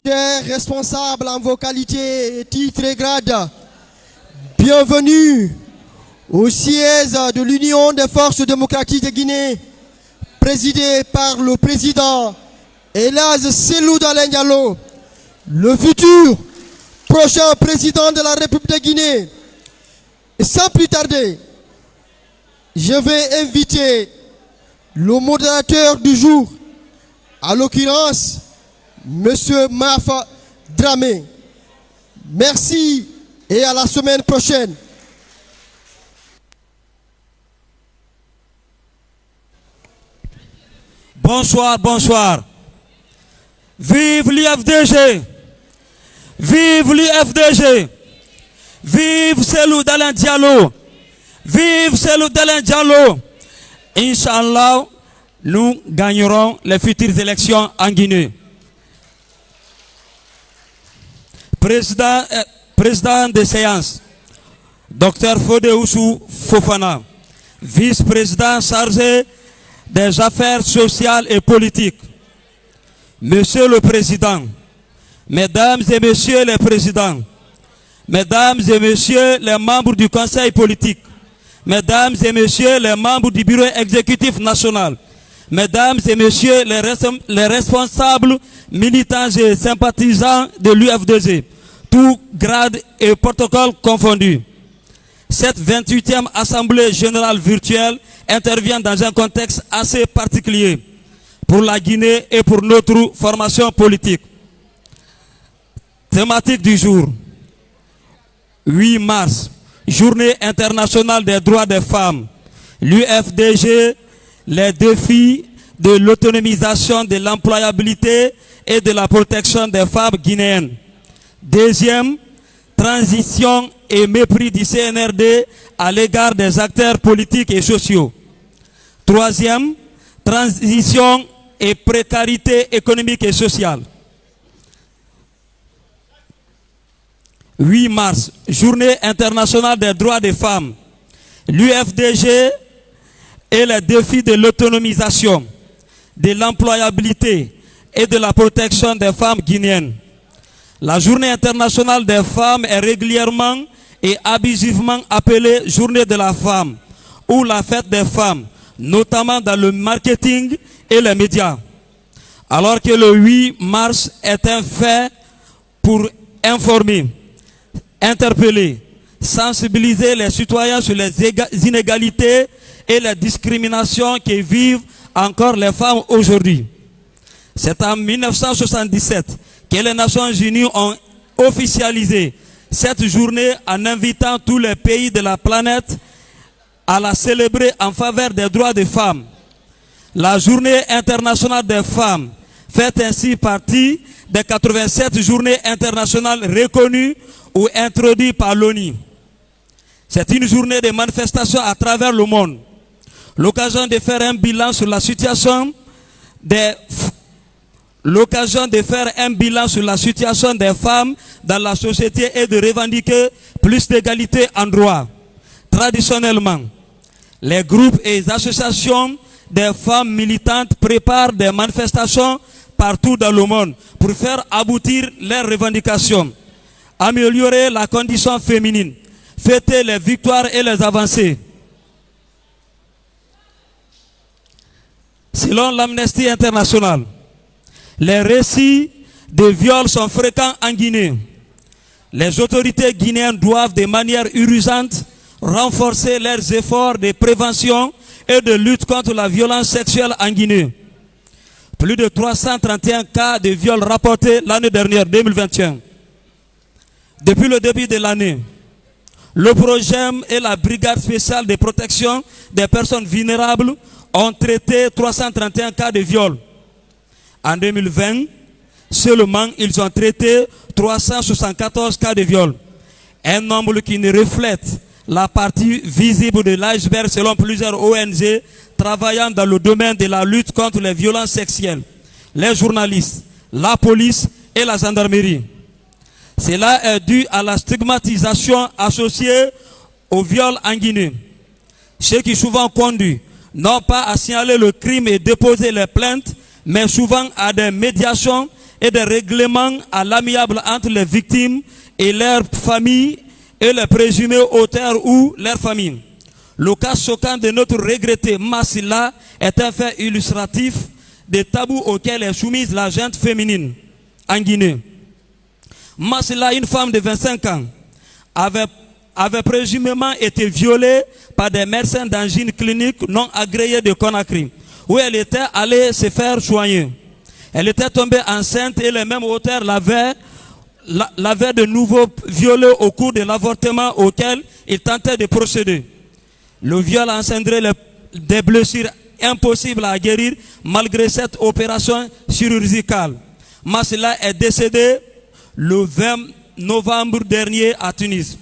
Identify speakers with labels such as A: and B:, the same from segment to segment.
A: Chers responsables en vos qualités, titres et grades, bienvenue au siège de l'Union des forces démocratiques de Guinée, présidée par le président Elhadji Cellou Dalein Diallo, le futur prochain président de la République de Guinée. Et sans plus tarder, je vais inviter le modérateur du jour, à l'occurrence, Monsieur Mafa Dramé. Merci et à la semaine prochaine.
B: Bonsoir, bonsoir. Vive l'UFDG. Vive l'UFDG. Vive Cellou Dalein Diallo. Vive Cellou Dalein Diallo. Inch'Allah, nous gagnerons les futures élections en Guinée. Président de séance, Dr Fodé Oussou Fofana, vice-président chargé des affaires sociales et politiques. Monsieur le Président, Mesdames et Messieurs les Présidents, Mesdames et Messieurs les membres du Conseil politique, Mesdames et Messieurs les membres du Bureau exécutif national, Mesdames et Messieurs les responsables militants et sympathisants de l'UFDG, tous grades et protocoles confondus. Cette 28e Assemblée générale virtuelle intervient dans un contexte assez particulier pour la Guinée et pour notre formation politique. Thématique du jour, 8 mars, Journée internationale des droits des femmes. L'UFDG, les défis de l'autonomisation de l'employabilité et de la protection des femmes guinéennes. Deuxième, transition et mépris du CNRD à l'égard des acteurs politiques et sociaux. Troisième, transition et précarité économique et sociale. 8 mars, Journée internationale des droits des femmes. L'UFDG et les défis de l'autonomisation, de l'employabilité et de la protection des femmes guinéennes. La Journée internationale des femmes est régulièrement et abusivement appelée Journée de la femme ou la fête des femmes, notamment dans le marketing et les médias. Alors que le 8 mars est un fait pour informer, interpeller, sensibiliser les citoyens sur les inégalités et les discriminations que vivent encore les femmes aujourd'hui. C'est en 1977 que les Nations Unies ont officialisé cette journée en invitant tous les pays de la planète à la célébrer en faveur des droits des femmes. La Journée internationale des femmes fait ainsi partie des 87 journées internationales reconnues ou introduites par l'ONU. C'est une journée de manifestation à travers le monde. L'occasion de faire un bilan sur la situation des femmes dans la société et de revendiquer plus d'égalité en droit. Traditionnellement, les groupes et les associations des femmes militantes préparent des manifestations partout dans le monde pour faire aboutir leurs revendications, améliorer la condition féminine, fêter les victoires et les avancées. Selon l'Amnesty International, les récits de viols sont fréquents en Guinée. Les autorités guinéennes doivent de manière urgente renforcer leurs efforts de prévention et de lutte contre la violence sexuelle en Guinée. Plus de 331 cas de viols rapportés l'année dernière, 2021. Depuis le début de l'année, le PROGEM et la Brigade spéciale de protection des personnes vulnérables ont traité 331 cas de viol. En 2020, seulement, ils ont traité 374 cas de viol. Un nombre qui ne reflète la partie visible de l'iceberg selon plusieurs ONG travaillant dans le domaine de la lutte contre les violences sexuelles, les journalistes, la police et la gendarmerie. Cela est dû à la stigmatisation associée au viol en Guinée, ce qui souvent conduit non pas à signaler le crime et déposer les plaintes, mais souvent à des médiations et des règlements à l'amiable entre les victimes et leurs familles et les présumés auteurs ou leurs familles. Le cas choquant de notre regretté Massila est un fait illustratif des tabous auxquels est soumise la gente féminine en Guinée. Massila, une femme de 25 ans, avait présumément été violée par des médecins dans une clinique non agréée de Conakry, où elle était allée se faire soigner. Elle était tombée enceinte et les mêmes auteurs l'avaient de nouveau violée au cours de l'avortement auquel il tentait de procéder. Le viol a engendré des blessures impossibles à guérir malgré cette opération chirurgicale. Massila est décédé le 20 novembre dernier à Tunis.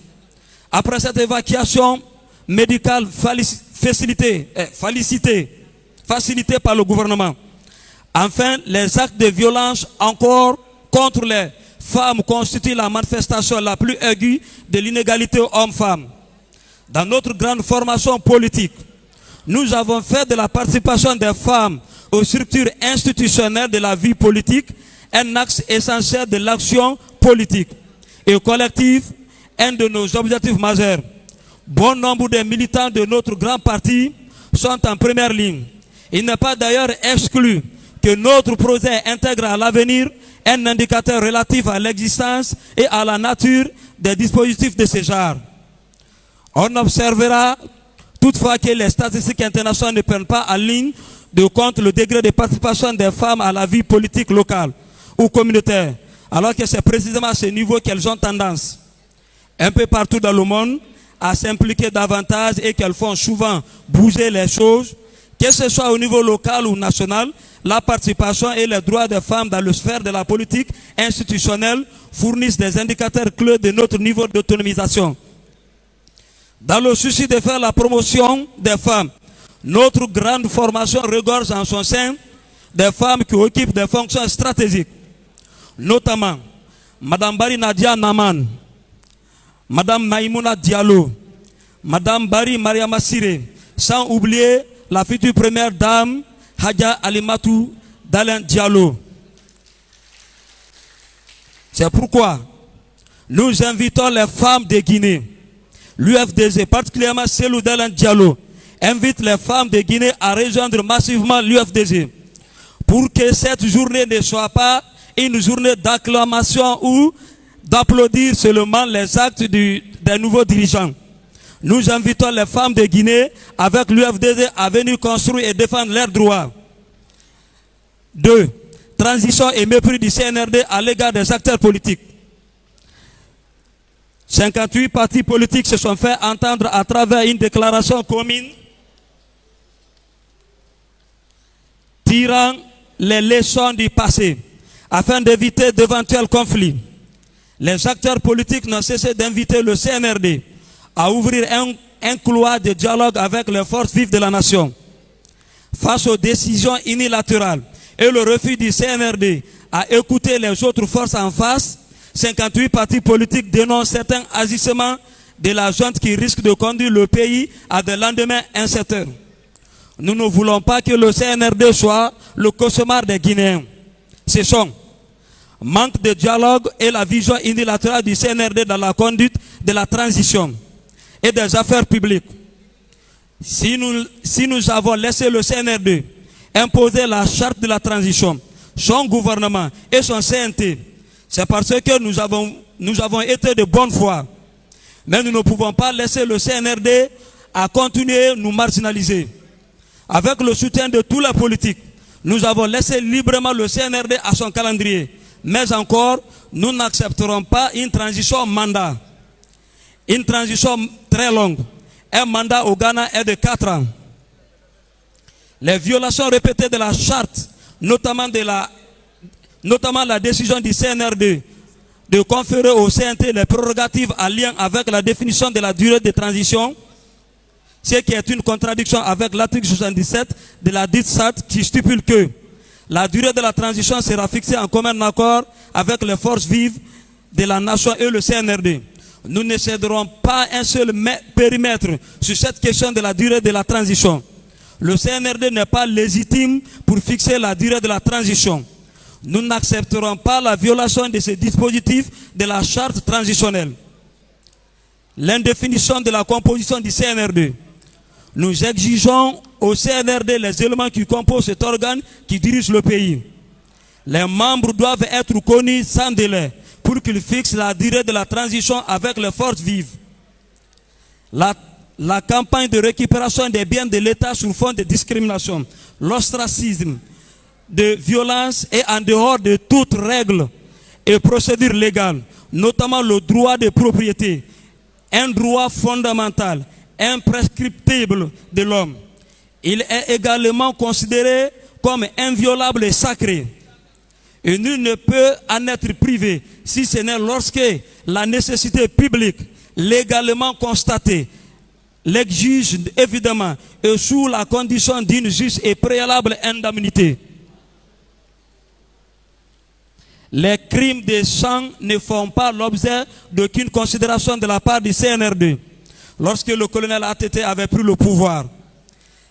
B: Après cette évacuation médicale facilitée par le gouvernement, enfin, les actes de violence encore contre les femmes constituent la manifestation la plus aiguë de l'inégalité homme-femme. Dans notre grande formation politique, nous avons fait de la participation des femmes aux structures institutionnelles de la vie politique un axe essentiel de l'action politique et collective, un de nos objectifs majeurs. Bon nombre de militants de notre grand parti sont en première ligne. Il n'est pas d'ailleurs exclu que notre projet intègre à l'avenir un indicateur relatif à l'existence et à la nature des dispositifs de ce genre. On observera toutefois que les statistiques internationales ne prennent pas en ligne de compte le degré de participation des femmes à la vie politique locale ou communautaire, alors que c'est précisément à ce niveau qu'elles ont tendance, un peu partout dans le monde, à s'impliquer davantage et qu'elles font souvent bouger les choses, que ce soit au niveau local ou national. La participation et les droits des femmes dans le sphère de la politique institutionnelle fournissent des indicateurs clés de notre niveau d'autonomisation. Dans le souci de faire la promotion des femmes, notre grande formation regorge en son sein des femmes qui occupent des fonctions stratégiques, notamment Madame Bari Nadia Naman, Madame Maïmouna Diallo, Madame Bari Mariama Siré, sans oublier la future première dame Hadja Alimatou Dalen Diallo. C'est pourquoi nous invitons les femmes de Guinée. L'UFDG, particulièrement Selou Dalen Diallo, invite les femmes de Guinée à rejoindre massivement l'UFDG pour que cette journée ne soit pas une journée d'acclamation ou d'applaudir seulement les actes des nouveaux dirigeants. Nous invitons les femmes de Guinée avec l'UFDG à venir construire et défendre leurs droits. 2. Transition et mépris du CNRD à l'égard des acteurs politiques. 58 partis politiques se sont fait entendre à travers une déclaration commune tirant les leçons du passé afin d'éviter d'éventuels conflits. Les acteurs politiques n'ont cessé d'inviter le CNRD à ouvrir un couloir de dialogue avec les forces vives de la nation. Face aux décisions unilatérales et le refus du CNRD à écouter les autres forces en face, 58 partis politiques dénoncent certains agissements de la junte qui risquent de conduire le pays à des lendemains incertains. Nous ne voulons pas que le CNRD soit le cauchemar des Guinéens. Ce sont manque de dialogue et la vision unilatérale du CNRD dans la conduite de la transition et des affaires publiques. Si nous avons laissé le CNRD imposer la charte de la transition, son gouvernement et son CNT, c'est parce que nous avons été de bonne foi. Mais nous ne pouvons pas laisser le CNRD à continuer nous marginaliser. Avec le soutien de tous les politiques, nous avons laissé librement le CNRD à son calendrier. Mais encore, nous n'accepterons pas une transition mandat. Une transition très longue. Un mandat au Ghana est de 4 ans. Les violations répétées de la charte, notamment la décision du CNRD de conférer au CNT les prérogatives en lien avec la définition de la durée de transition, ce qui est une contradiction avec l'article 77 de la dite charte qui stipule que la durée de la transition sera fixée en commun accord avec les forces vives de la nation et le CNRD. Nous ne céderons pas un seul périmètre sur cette question de la durée de la transition. Le CNRD n'est pas légitime pour fixer la durée de la transition. Nous n'accepterons pas la violation de ces dispositifs de la charte transitionnelle. L'indéfinition de la composition du CNRD. Nous exigeons au CNRD les éléments qui composent cet organe qui dirige le pays. Les membres doivent être connus sans délai pour qu'ils fixent la durée de la transition avec les forces vives. La campagne de récupération des biens de l'État sur fond de discrimination, l'ostracisme, de violence et en dehors de toute règle et procédure légale, notamment le droit de propriété, un droit fondamental, imprescriptible de l'homme. Il est également considéré comme inviolable et sacré. Et nul ne peut en être privé si ce n'est lorsque la nécessité publique légalement constatée l'exige évidemment et sous la condition d'une juste et préalable indemnité. Les crimes de sang ne font pas l'objet d'aucune considération de la part du CNRD. Lorsque le colonel ATT avait pris le pouvoir,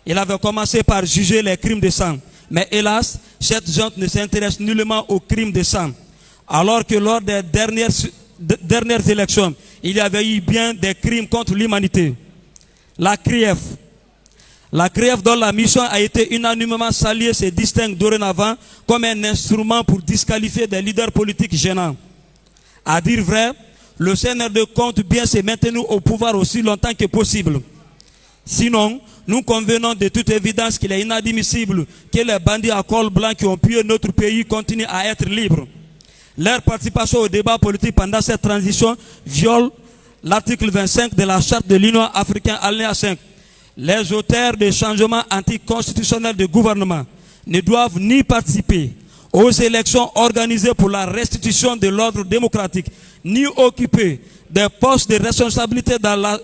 B: il avait commencé par juger les crimes de sang. Mais hélas, cette junte ne s'intéresse nullement aux crimes de sang. Alors que lors des dernières élections, il y avait eu bien des crimes contre l'humanité. La CRIEF, dont la mission a été unanimement saluée, se distingue dorénavant comme un instrument pour disqualifier des leaders politiques gênants. À dire vrai, le CNRD compte bien se maintenir au pouvoir aussi longtemps que possible. Sinon, nous convenons de toute évidence qu'il est inadmissible que les bandits à col blanc qui ont pillé notre pays continuent à être libres. Leur participation au débat politique pendant cette transition viole l'article 25 de la Charte de l'Union africaine, alinéa 5. Les auteurs des changements anticonstitutionnels de gouvernement ne doivent ni participer aux élections organisées pour la restitution de l'ordre démocratique, ni occuper des postes de responsabilité dans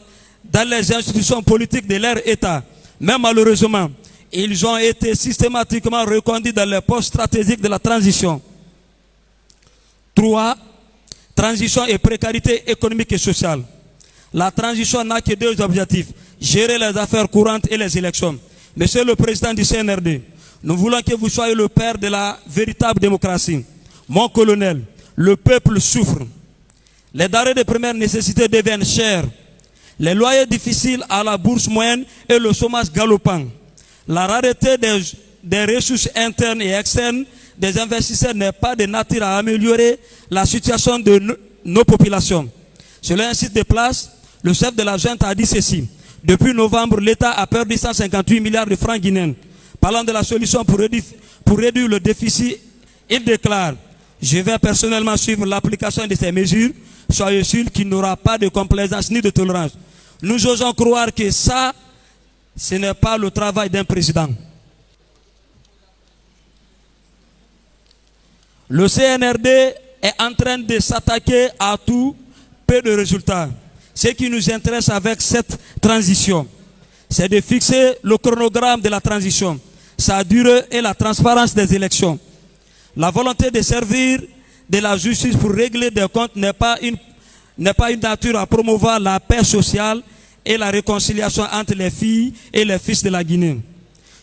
B: les institutions politiques de leur État. Mais malheureusement, ils ont été systématiquement reconduits dans les postes stratégiques de la transition. 3. Transition et précarité économique et sociale. La transition n'a que deux objectifs: gérer les affaires courantes et les élections. Monsieur le Président du CNRD, nous voulons que vous soyez le père de la véritable démocratie. Mon colonel, le peuple souffre. Les denrées de première nécessité deviennent chères. Les loyers difficiles à la bourse moyenne et le chômage galopant. La rareté des ressources internes et externes des investisseurs n'est pas de nature à améliorer la situation de nos populations. Selon un site de place, le chef de la junte a dit ceci: depuis novembre, l'État a perdu 158 milliards de francs guinéens. Parlant de la solution pour réduire le déficit, il déclare: je vais personnellement suivre l'application de ces mesures. Soyez sûr qu'il n'y aura pas de complaisance ni de tolérance. Nous osons croire que ça, ce n'est pas le travail d'un président. Le CNRD est en train de s'attaquer à tout, peu de résultats. Ce qui nous intéresse avec cette transition, c'est de fixer le chronogramme de la transition, sa durée et la transparence des élections. La volonté de servir de la justice pour régler des comptes n'est pas une nature à promouvoir la paix sociale et la réconciliation entre les filles et les fils de la Guinée.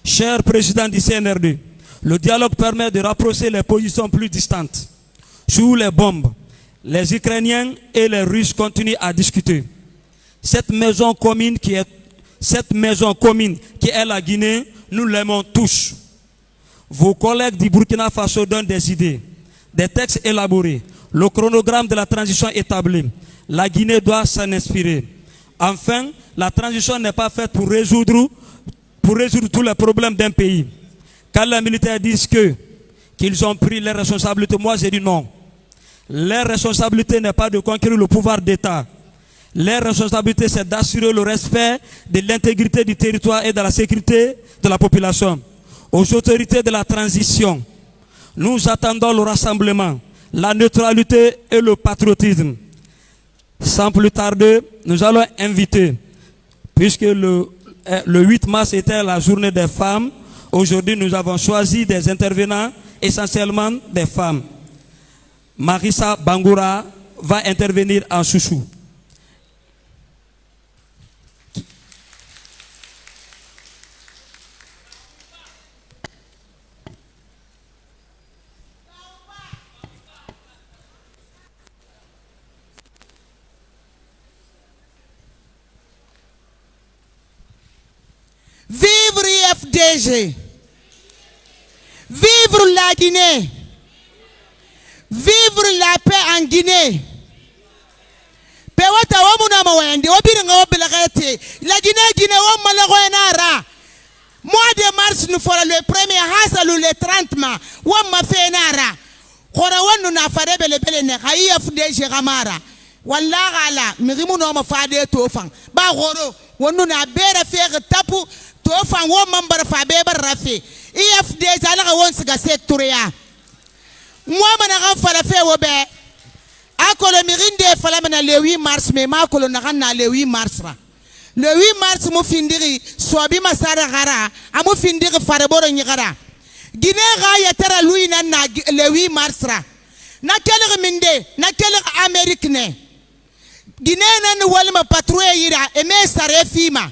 B: Cher président du CNRD, le dialogue permet de rapprocher les positions plus distantes. Sous les bombes, les Ukrainiens et les Russes continuent à discuter. Cette maison commune qui est la Guinée, nous l'aimons tous. Vos collègues du Burkina Faso donnent des idées, des textes élaborés, le chronogramme de la transition établi. La Guinée doit s'en inspirer. Enfin, la transition n'est pas faite pour résoudre tous les problèmes d'un pays. Quand les militaires disent qu'ils ont pris leurs responsabilités, moi j'ai dit non. Leur responsabilité n'est pas de conquérir le pouvoir d'État. Leur responsabilité, c'est d'assurer le respect de l'intégrité du territoire et de la sécurité de la population. Aux autorités de la transition, nous attendons le rassemblement, la neutralité et le patriotisme. Sans plus tarder, nous allons inviter, puisque le 8 mars était la journée des femmes, aujourd'hui nous avons choisi des intervenants, essentiellement des femmes. Marissa Bangoura va intervenir en chouchou.
C: IFDG. Vivre la Guinée. Vivre la paix en Guinée. Pewata wamuna mawende wabiringa wabilagete. La Guinée wa malagoenara. Mois de mars nous fera le premier hasal le 30 mars. Wamma fenara. Khora wanu na farebe le bele ne IFDG gamara. Wallahi ala mirimu no ma fade tofan. Ba goro wanu na bere fer tapu tofan wo mambar fa bebe rafi. IFDG ala won siga sektoria. Moi mana fala fe wo be. Akolo mirinde fala mana le 8 mars mais ma kolo na na le 8 mars ra. Le 8 mars mu findiri sobi masara gara amu findiri fareboro nyigara. Guinée ga ya tera lui na le 8 mars ra. Na kele minde na kele Amérique ne. Guinée nan walma patrouille yira e me sare fima.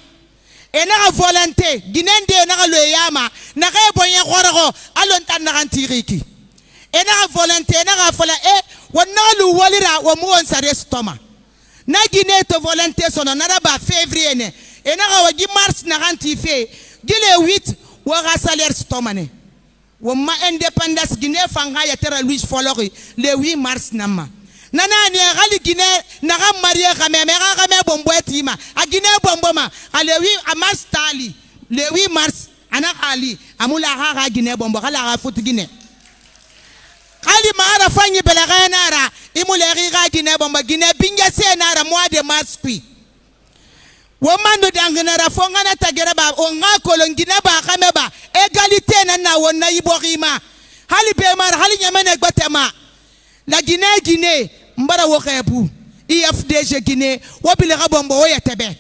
C: E na volonté Guinée de na lo yama na ga bonya gorogo alon tan na antiriki. E na volonté na fala e wanalu walira wa mu on sare stoma. Na Guinée to volonté sono na ba février ne. E na wa gi mars na antife gile 8 wa ga salaire stoma ne. Wama indépendance Guinée fanga ya tera Louis Folori le 8 mars nama. Nana ni gali Guinée na ga marié ga bombo etima. A Guinée bomboma a le 8 a mars tali le 8 mars ana ali amula ga Guinée bombo kala ga foot Guinée. Ali mara fanyi belaga nara imule ga Guinée bombo Guinée binga se nara mois de mars kui. Womando dangnara fongana tagera ba onga kolongina ba kameba égalité na wonna iborima hali bemar hali nyamene gbetema la Guinée mbara wo xebu IFDG Guinée wobile ga bombo wo yetebe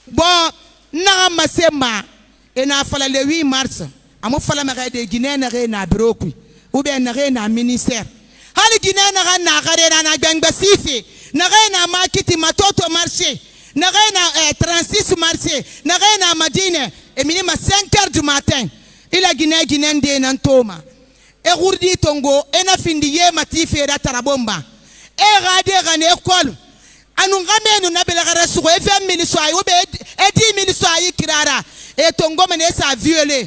C: bon na masema ena fala le 8 mars amu fala ma de Guinée na re na bureau ku ou bien na re na ministère hali Guinée na gare na gangba sifi na re na makiti matoto marché na gaina 36 marché na gaina Madine et minima 5h du matin il a Guinée de nantoma e gourdi tongo e na findi ye matife ra tarabomba e gade gane école anu ngamenu na bela gara suko e 20 000 soyi ou be e 10 000 soyi kirara e tongo mene sa violé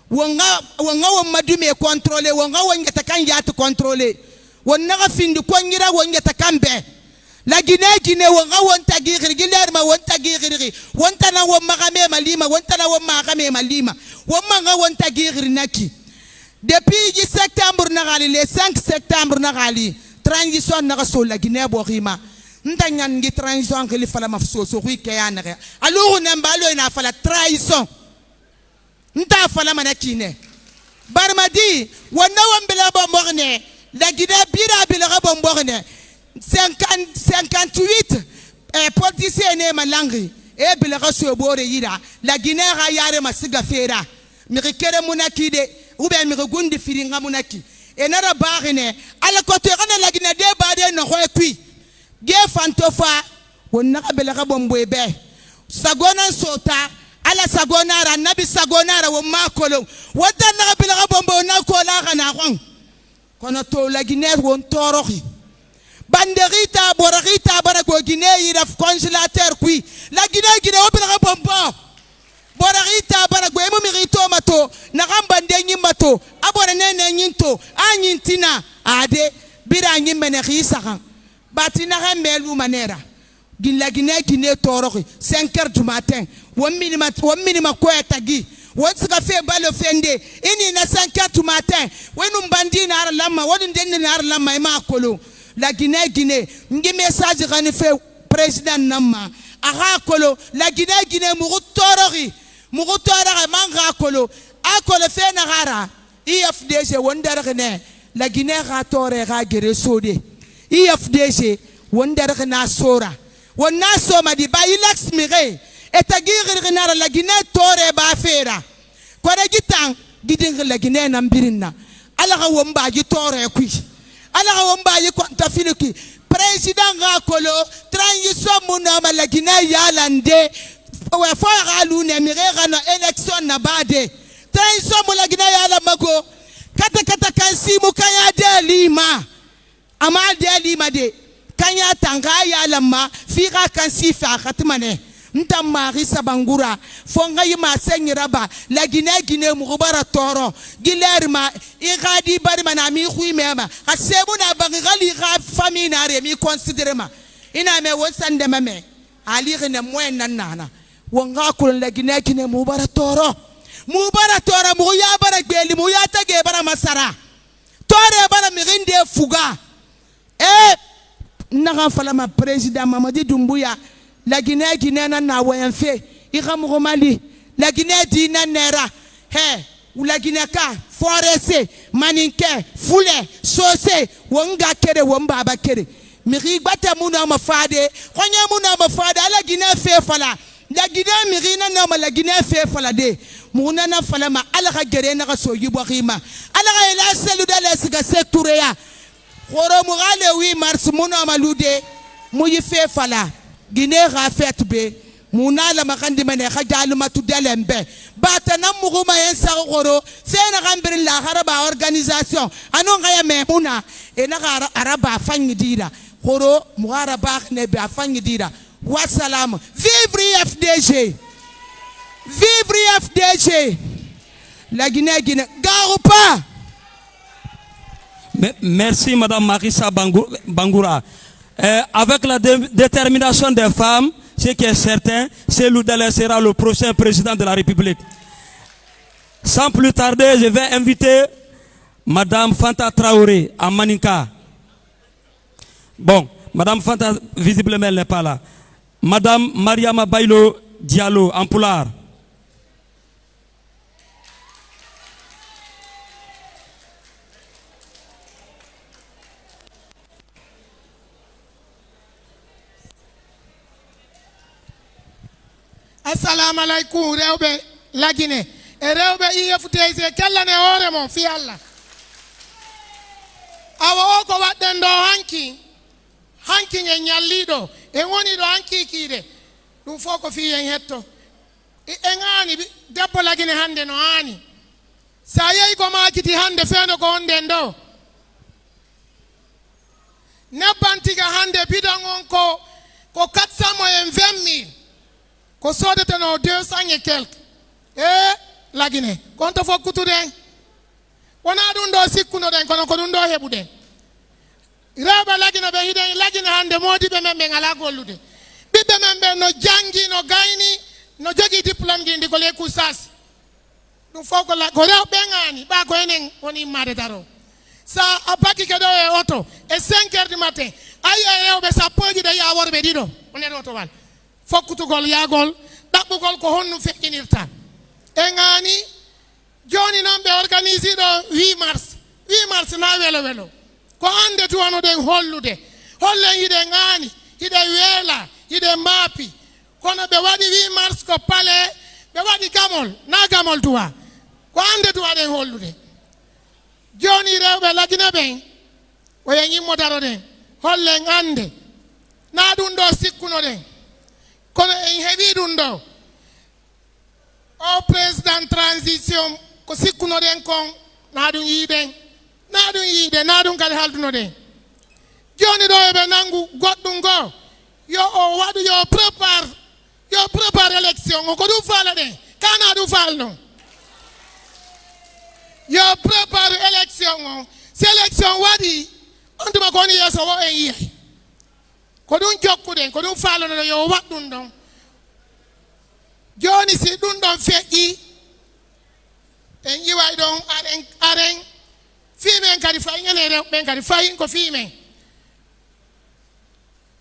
C: wonga won madume contrôler wonga wongeta kan yatu contrôler wonna ga findi ko ngira wongeta kambe. La Guinée wonga wonta gigiri gilerma wonta gigiri wonta na womma game malima wonta na womma game malima womma nga wonta gigiri naki depuis 10 septembre na gali le 5 septembre na gali transition na so la Guinée borima ntanyan ngi transition ke li fala mafso so wi ke yana re aluru na mbalo ina fala trahison nta fala manakine barmadi wonna wombela bo morne la Guinée bira bila bo morne 58 politiciens ne malangri e bilaka so bore yira la Guinée ga yare masiga fera mi kere munaki de ou bien mi gundi firinga munaki e nara bagine ala côté kana la Guinée de bade no ko ekui ge fantofa wonna ka bilaka bombo be sagona sota ala sagona ra nabi sagona ra wo makolo wata na bilaka bombo na ko la kana kon kono to la Guinée won toroxi banderita boragita barago Guinée ira congélateur kui la Guinée obira bombo boragita barago emu mirito mato na gambande nyimato abora nene nyinto anyintina ade bira nyimene khisa batina gambelu manera la Guinée toroki 5h du matin won minima ko etagi won sika fe balo fende ini na 5h du matin wonu mbandi na arlama wonu denni na arlama ma kolo. La Guinée ngi message gani fe président namma aga kolo la Guinée mugutorori manga kolo akolo fe na gara IFDG wondar ne la Guinée ga tore ga gere sode IFDG wondar na sora wonna soma di ba ilax mire etagir na la Guinée tore ba fera ko regitang gidin la Guinée nambirinna ala ga womba gi tore kui ala womba yi kwanta filiki président ga kolo transition munama la Guinée yalande wa fa galu ne mirega na élection na bade transition mu la Guinée yala mago kata kansimu kanya de lima ama de lima de kanya tanga yala ma fira kansi fa khatmane Ntamari Bangura, Fongayima Senyiraba, la Guinée Moubara Toro, Guilherme, Iradi Barimanami Huimema, a Sebuna Bangali famille Naremi considérema. Iname Wosan de Mame, Ali in a Moen Nana, Wangakul la Guinée Moubara Toro, Moubara Tora, Muyabara Geli, Muyata Gebara Masara, Tore Bara Mirinde Fuga, Naran Falama président Mamadi Doumbouya. La Guinée na wayanfe iram romali la Guinée dina nera ou la Guinée ka forese maninke fule sose wonga kere womba ba kere miri gbata muna mafade konya muna mafade la Guinée fe fala la Guinée miri na la Guinée fe fala de muna na fala ma ala ga gere na so yibo khima ala ga ila selu dale siga sektureya khoro mugale 8 mars muna malude muyi fe fala Guinée rafet be muna la makandi mane khajalu matu delembe bata nam muguma yen sagoro sena gambir la haraba organisation anon gaya me muna e na araba fanyi dira khoro muara bax ne be fanyi dira wa salam vivre FDG vivre FDG la Guinée gare pas.
B: Merci madame Marissa Bangoura. Avec la détermination des femmes, ce qui est certain, Cellou Dalein sera le prochain président de la République. Sans plus tarder, je vais inviter Madame Fanta Traoré à Maninka. Bon, Madame Fanta, visiblement, elle n'est pas là. Madame Mariama Bailo Diallo, en Poulard.
D: Assalamu alaikum rewbe la Guinée e rewbe IFTC kala ne hore mon fi Allah awo o ko wadden do hanki nge nyallido e woni do hanki kide dum foko fi en hetto e ngani debbo la Guinée hande no ani sa yeyi ko makiti hande feno ko onden do nebantiga hande bidon on ko 420 000 ko sodete no 200 et quelques la Guinée konto fo kutude wona dun do sikkuno den kono ko dun do hebude raba la Guinée be hiden la Guinée hande modi be membe ngala gollude bibbe membe no jangi no gayni no jogi diplôme gi ndi ko le kusas dum fo ko la ko rew be ngani ba ko enen woni made daro sa abaki kedo e auto e 5h du matin ay rewbe sa poji de ya worbe dido on auto wal fokkutugol yagol dabbugol ko honno feƴƴinirta e ngani joni noon ɓe organise ɗo 8 mars na welo ko ande tuwano ɗen hollude hollen hiɗe ngani hiɗe weela hiɗe maapi kono ɓe waɗi 8 mars ko pale ɓe waɗi gamol na gamol duwa ko ande duwa ɗen hollude joni rewɓe la Guinée ɓen oyen immodaro ɗen hollen ande na ɗum ɗo sikkuno ɗen kono en heɓi ɗum ɗo o président transition ko sikkuno ɗen kon na ɗum yiiden na ɗum kadi halduno ɗen joni ɗo eɓe nangu goɗɗum go yo o waɗu yo prépare élection o ko ɗum faala ɗen kana ɗum faal ɗon yo prépare élection o si élection waɗi on tuma ko woni yeeso wo en yiyay ko ɗum jokkuɗen ko ɗum faalono ɗo yo wat ɗum ɗon joni si ɗum ɗon feƴƴi en ƴiway ɗon aren fimen kadi fayi ene rewɓen kadi fayin ko fimen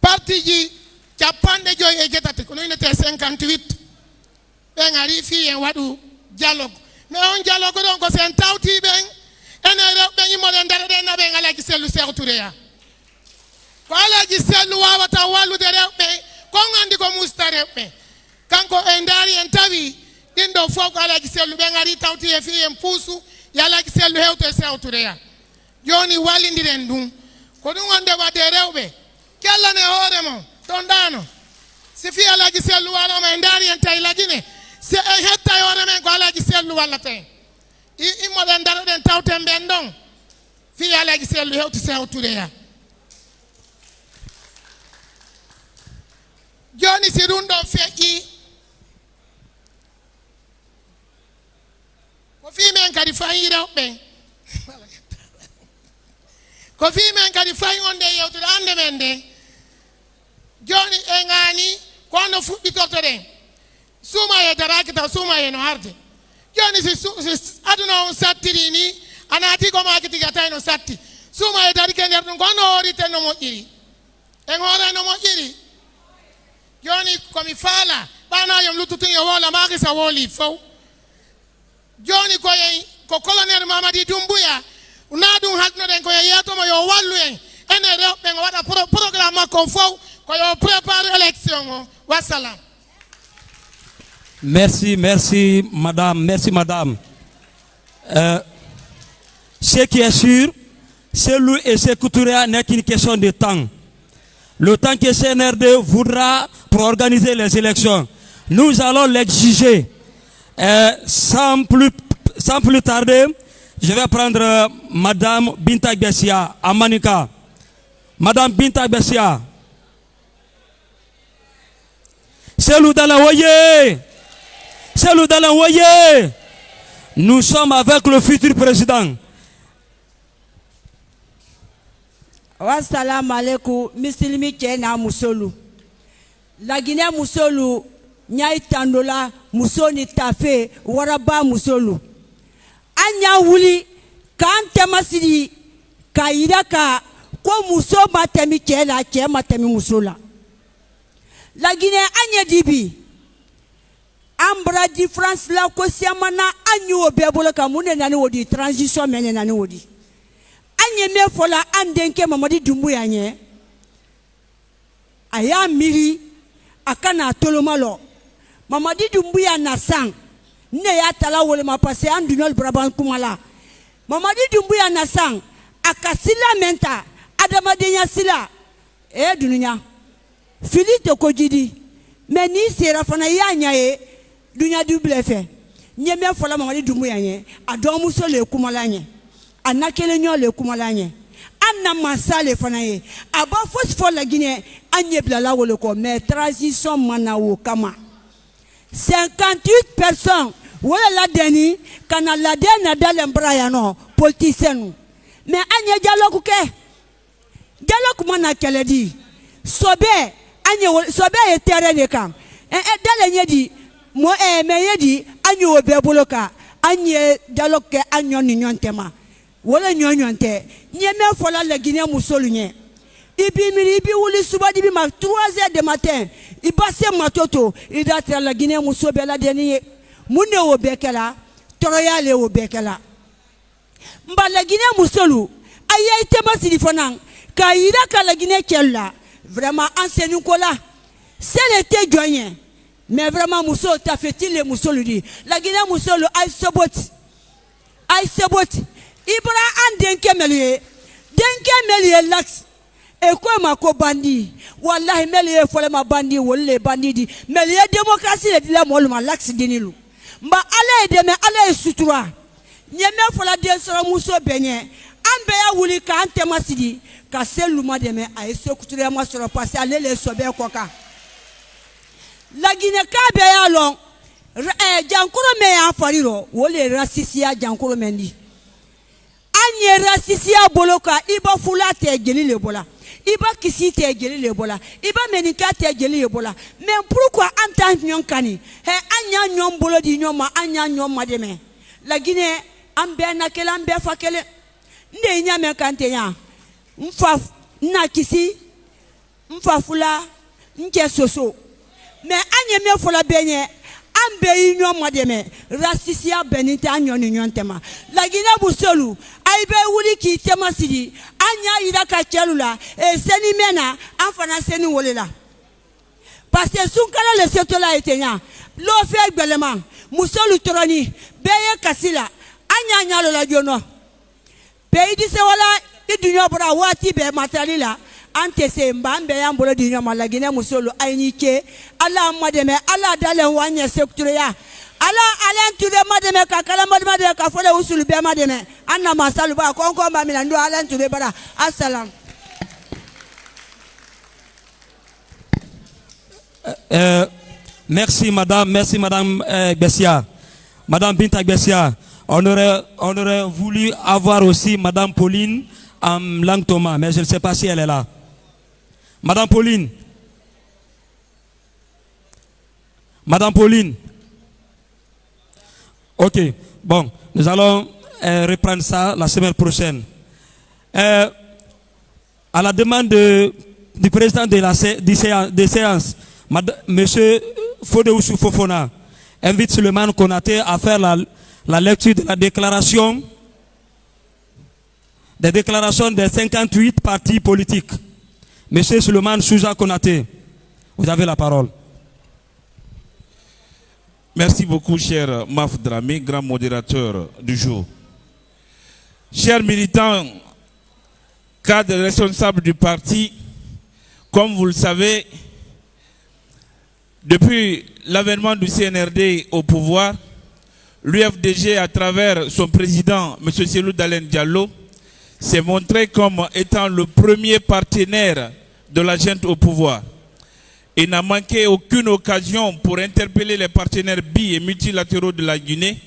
D: parti ji 57 ko noynete 58 ɓen ari fiyen waɗu dialogue mais on dialogue ɗon ko sen tawti ɓen ene rewɓen yimmoɗen dara ɗen naɓen alaji sellu Sékou Touréya ko alaji sellu wawata wallude rewɓe kon andi ko musta rewɓe kanko en daari en tawi ɗin ɗo fof ko alaji sellu ɓen ari tawti e fi en puusu yo alaji sellu hewto e Sékou Touréya joni wallidiren ɗum ko ɗum wonde wadde rewɓe kellane hoore mon ɗon ɗano si fi alaji sellu walama en daari en tawi la Guinée si en hetta hoore men ko alaji sellu wallata en immoɗen daroɗen tawten ɓen ɗon fi alaji sellu hewto Sékou Touréya Johnny Sirundo Feki. Kofi men kadi fayin out ben. Kofi men kadi fayin on de yow to ande mende. Johnny engani quando fu di totore. Suma ye tarakita suma ye no harde. Johnny si aduna on sattirini anati ko ma kiti gata no satti. Suma ye dari kender no kono orite no mo iri. Engora no mo iri. Johnny komi fala bana yom lututu yo wala magi sa woli fo. Johnny ko colonel Mamadi Doumbouya unadun hatno den ko yato mo yo wallu en ene re ben wada programme ko fo ko yo prépare élection wassalam.
B: Merci, merci madame, merci madame. Ce qui est sûr, c'est lui et ses couturiers n'est qu'une question de temps. Le temps que CNRD voudra pour organiser les élections, nous allons l'exiger. Sans plus tarder, je vais prendre madame Binta Bessia à Manika. Madame Binta Bessia. C'est nous dans l'envoyer. C'est nous dans l'envoyer. Nous sommes avec le futur président.
E: Wassalamu alaikum, Misilimi Kena Musolu. La Guinée Musolu, Nyai Tandola, Musoni Tafe, Waraba Musolu. Anya Wuli, Kante Masidi, Kairaka, Ko Muso Matemi Kela, Kia Matemi Musola. La Guinée Anya Dibi. Ambra di France la ko siamana anyu obebolo kamune nani wodi transition mene nani wodi anye me fola andenke Mamadi Doumbouya nye aya miri akana tolomalo Mamadi Doumbouya na sang ne ya tala wole ma passé andunol braban kumala Mamadi Doumbouya na sang akasila menta adama denya sila dunya filite ko jidi mais ni sera fana ya nyae dunya double fait nyeme fola Mamadi Doumbouya nye adomu so le kumala nye anakele nyo le kumala nye anna masale fana ye aba fos fo la Guinée anye blala wole ko mais transition manawo kama 58 personnes wala la deni kana la dena dalen brayano politicien mais anye dialogue ke dialogue mana kele di sobe anye sobe e terrain de kam dale nye di mo meye di anyo obeboloka anye dialogue ke anyo ni nyontema wala nyonte nyeme fola la Guinée musolu nye ibi miri ibi wuli suba dibi ma 3h du matin ibase matoto idatra la Guinée musobe la deni munde obekela toroya le obekela mba la Guinée musolu aye tema sidifonan ka ira ka la Guinée kella vraiment enseigne ko la c'est l'été joyen. Mais vraiment, Mousso, t'as fait-il les Mousso lui dit. La Guinée Mousso, aïe sabot. Ibra an denke melie lax. Et quoi ma ko bandi. Wallahi melie fole ma bandi, wolle bandi di. Melie démocratie le dit la molma lax dinilu. Mba ale de me ale sutura. Nyeme fola de sora Mousso benye. Ambe ya wuli ka ante masidi. Ka seluma de me aïe se couture ma sora passer ale le sobe koka. La Guinée kabe ya long jankuro me ya fariro wole rasisia jankuro mendi anye rasisia boloka iba fula te geli le bola iba kisi te geli le bola iba menika te geli le bola mais pourquoi anta nyon kani anya nyon bolo di nyoma anya nyon mademe la Guinée ambe na kele ambe fakele nde nyame kante ya mfa na kisi mfa fula nke soso mais anye me fola benye ambe inyo mademe rasisia benite anyo nyon tema la Guinée busolu aibe wuli ki tema sidi anya ida ka celula seni mena afana seni wolela parce que sunkala le setola etenya lo fe gbelema musolu toroni beye kasila anya nyalo la jono be di se wala idunyo bra wati be matalila ante se mbambe ya mbolo di nyoma la Guinée musolu ainike ala mademe ala dalen wanya sekture ya ala ntude mademe kakala mademe ka fole usulu be mademe anna masalu ba konko mbamila ndo ala ntude bara assalam
B: Merci madame Bessia. Madame Binta Bessia. On aurait voulu avoir aussi madame Pauline en langue Thomas, mais je ne sais pas si elle est là. Madame Pauline. Madame Pauline. Ok, bon, nous allons reprendre ça la semaine prochaine. À la demande du président des séances, Monsieur Fodéoussou Fofona invite Suleiman Konaté à faire la lecture de la déclaration des 58 partis politiques. Monsieur Suleiman Souza Konaté, vous avez la parole.
F: Merci beaucoup, cher Maf Dramé, grand modérateur du jour. Chers militants, cadres responsables du parti, comme vous le savez, depuis l'avènement du CNRD au pouvoir, l'UFDG, à travers son président, M. Cellou Dalein Diallo, s'est montré comme étant le premier partenaire de la junte au pouvoir. Il n'a manqué aucune occasion pour interpeller les partenaires bi- et multilatéraux de la Guinée,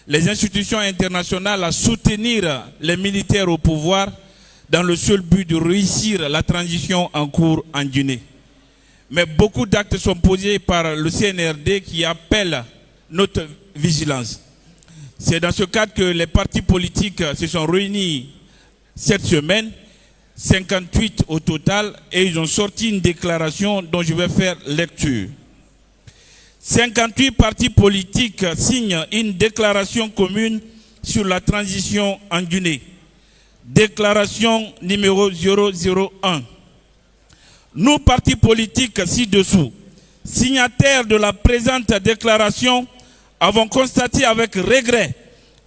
F: les institutions internationales à soutenir les militaires au pouvoir dans le seul but de réussir la transition en cours en Guinée. Mais beaucoup d'actes sont posés par le CNRD qui appellent notre vigilance. C'est dans ce cadre que les partis politiques se sont réunis cette semaine, 58 au total, et ils ont sorti une déclaration dont je vais faire lecture. 58 partis politiques signent une déclaration commune sur la transition en Guinée. Déclaration numéro 001. Nous, partis politiques ci-dessous, signataires de la présente déclaration, avons constaté avec regret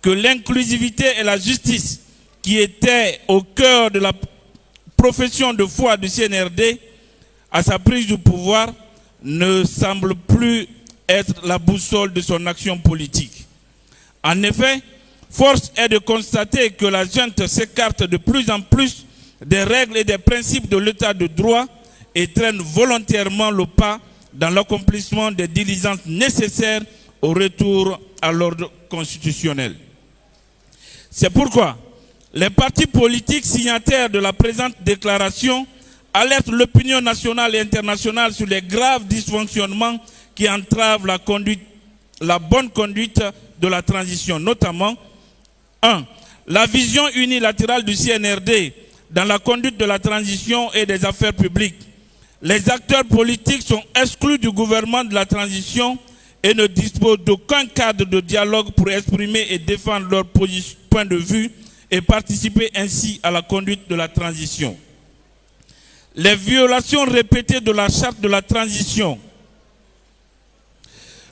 F: que l'inclusivité et la justice, qui étaient au cœur de la profession de foi du CNRD à sa prise du pouvoir, ne semblent plus être la boussole de son action politique. En effet, force est de constater que la junte s'écarte de plus en plus des règles et des principes de l'état de droit et traîne volontairement le pas dans l'accomplissement des diligences nécessaires au retour à l'ordre constitutionnel. C'est pourquoi les partis politiques signataires de la présente déclaration alertent l'opinion nationale et internationale sur les graves dysfonctionnements qui entravent la bonne conduite de la transition, notamment 1. La vision unilatérale du CNRD dans la conduite de la transition et des affaires publiques. Les acteurs politiques sont exclus du gouvernement de la transition et ne disposent d'aucun cadre de dialogue pour exprimer et défendre leur point de vue et participer ainsi à la conduite de la transition. Les violations répétées de la charte de la transition,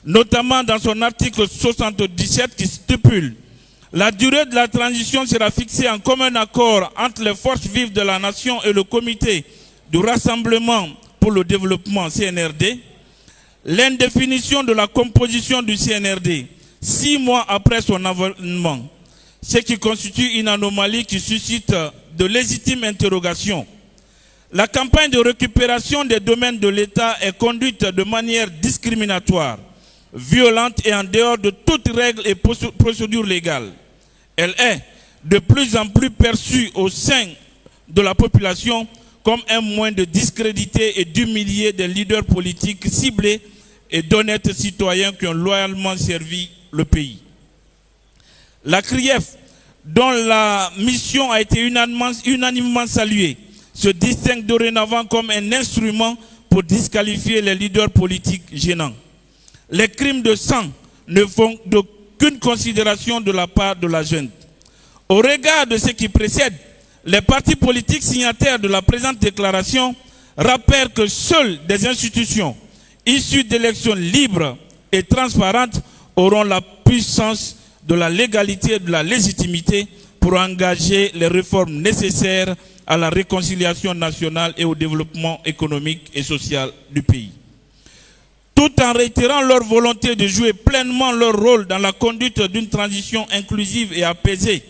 F: notamment dans son article 77 qui stipule « La durée de la transition sera fixée en commun accord entre les forces vives de la nation et le comité du Rassemblement pour le développement CNRD », l'indéfinition de la composition du CNRD 6 mois après son avènement, ce qui constitue une anomalie qui suscite de légitimes interrogations. La campagne de récupération des domaines de l'État est conduite de manière discriminatoire, violente et en dehors de toute règle et procédure légale. Elle est de plus en plus perçue au sein de la population comme un moyen de discréditer et d'humilier des leaders politiques ciblés et d'honnêtes citoyens qui ont loyalement servi le pays. La CRIEF, dont la mission a été unanimement saluée, se distingue dorénavant comme un instrument pour disqualifier les leaders politiques gênants. Les crimes de sang ne font d'aucune considération de la part de la junte. Au regard de ce qui précède, les partis politiques signataires de la présente déclaration rappellent que seules des institutions issues d'élections libres et transparentes auront la puissance de la légalité et de la légitimité pour engager les réformes nécessaires à la réconciliation nationale et au développement économique et social du pays. Tout en réitérant leur volonté de jouer pleinement leur rôle dans la conduite d'une transition inclusive et apaisée,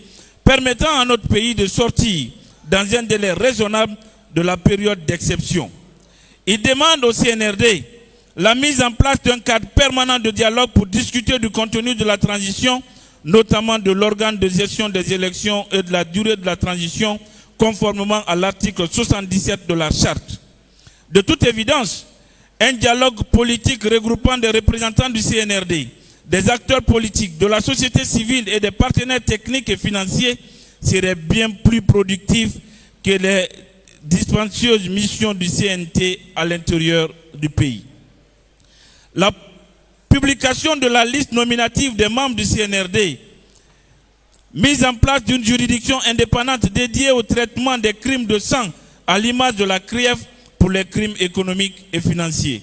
F: permettant à notre pays de sortir dans un délai raisonnable de la période d'exception. Ils demandent au CNRD la mise en place d'un cadre permanent de dialogue pour discuter du contenu de la transition, notamment de l'organe de gestion des élections et de la durée de la transition, conformément à l'article 77 de la charte. De toute évidence, un dialogue politique regroupant des représentants du CNRD, des acteurs politiques, de la société civile et des partenaires techniques et financiers serait bien plus productif que les dispendieuses missions du CNT à l'intérieur du pays. La publication de la liste nominative des membres du CNRD, mise en place d'une juridiction indépendante dédiée au traitement des crimes de sang à l'image de la CRIEF pour les crimes économiques et financiers.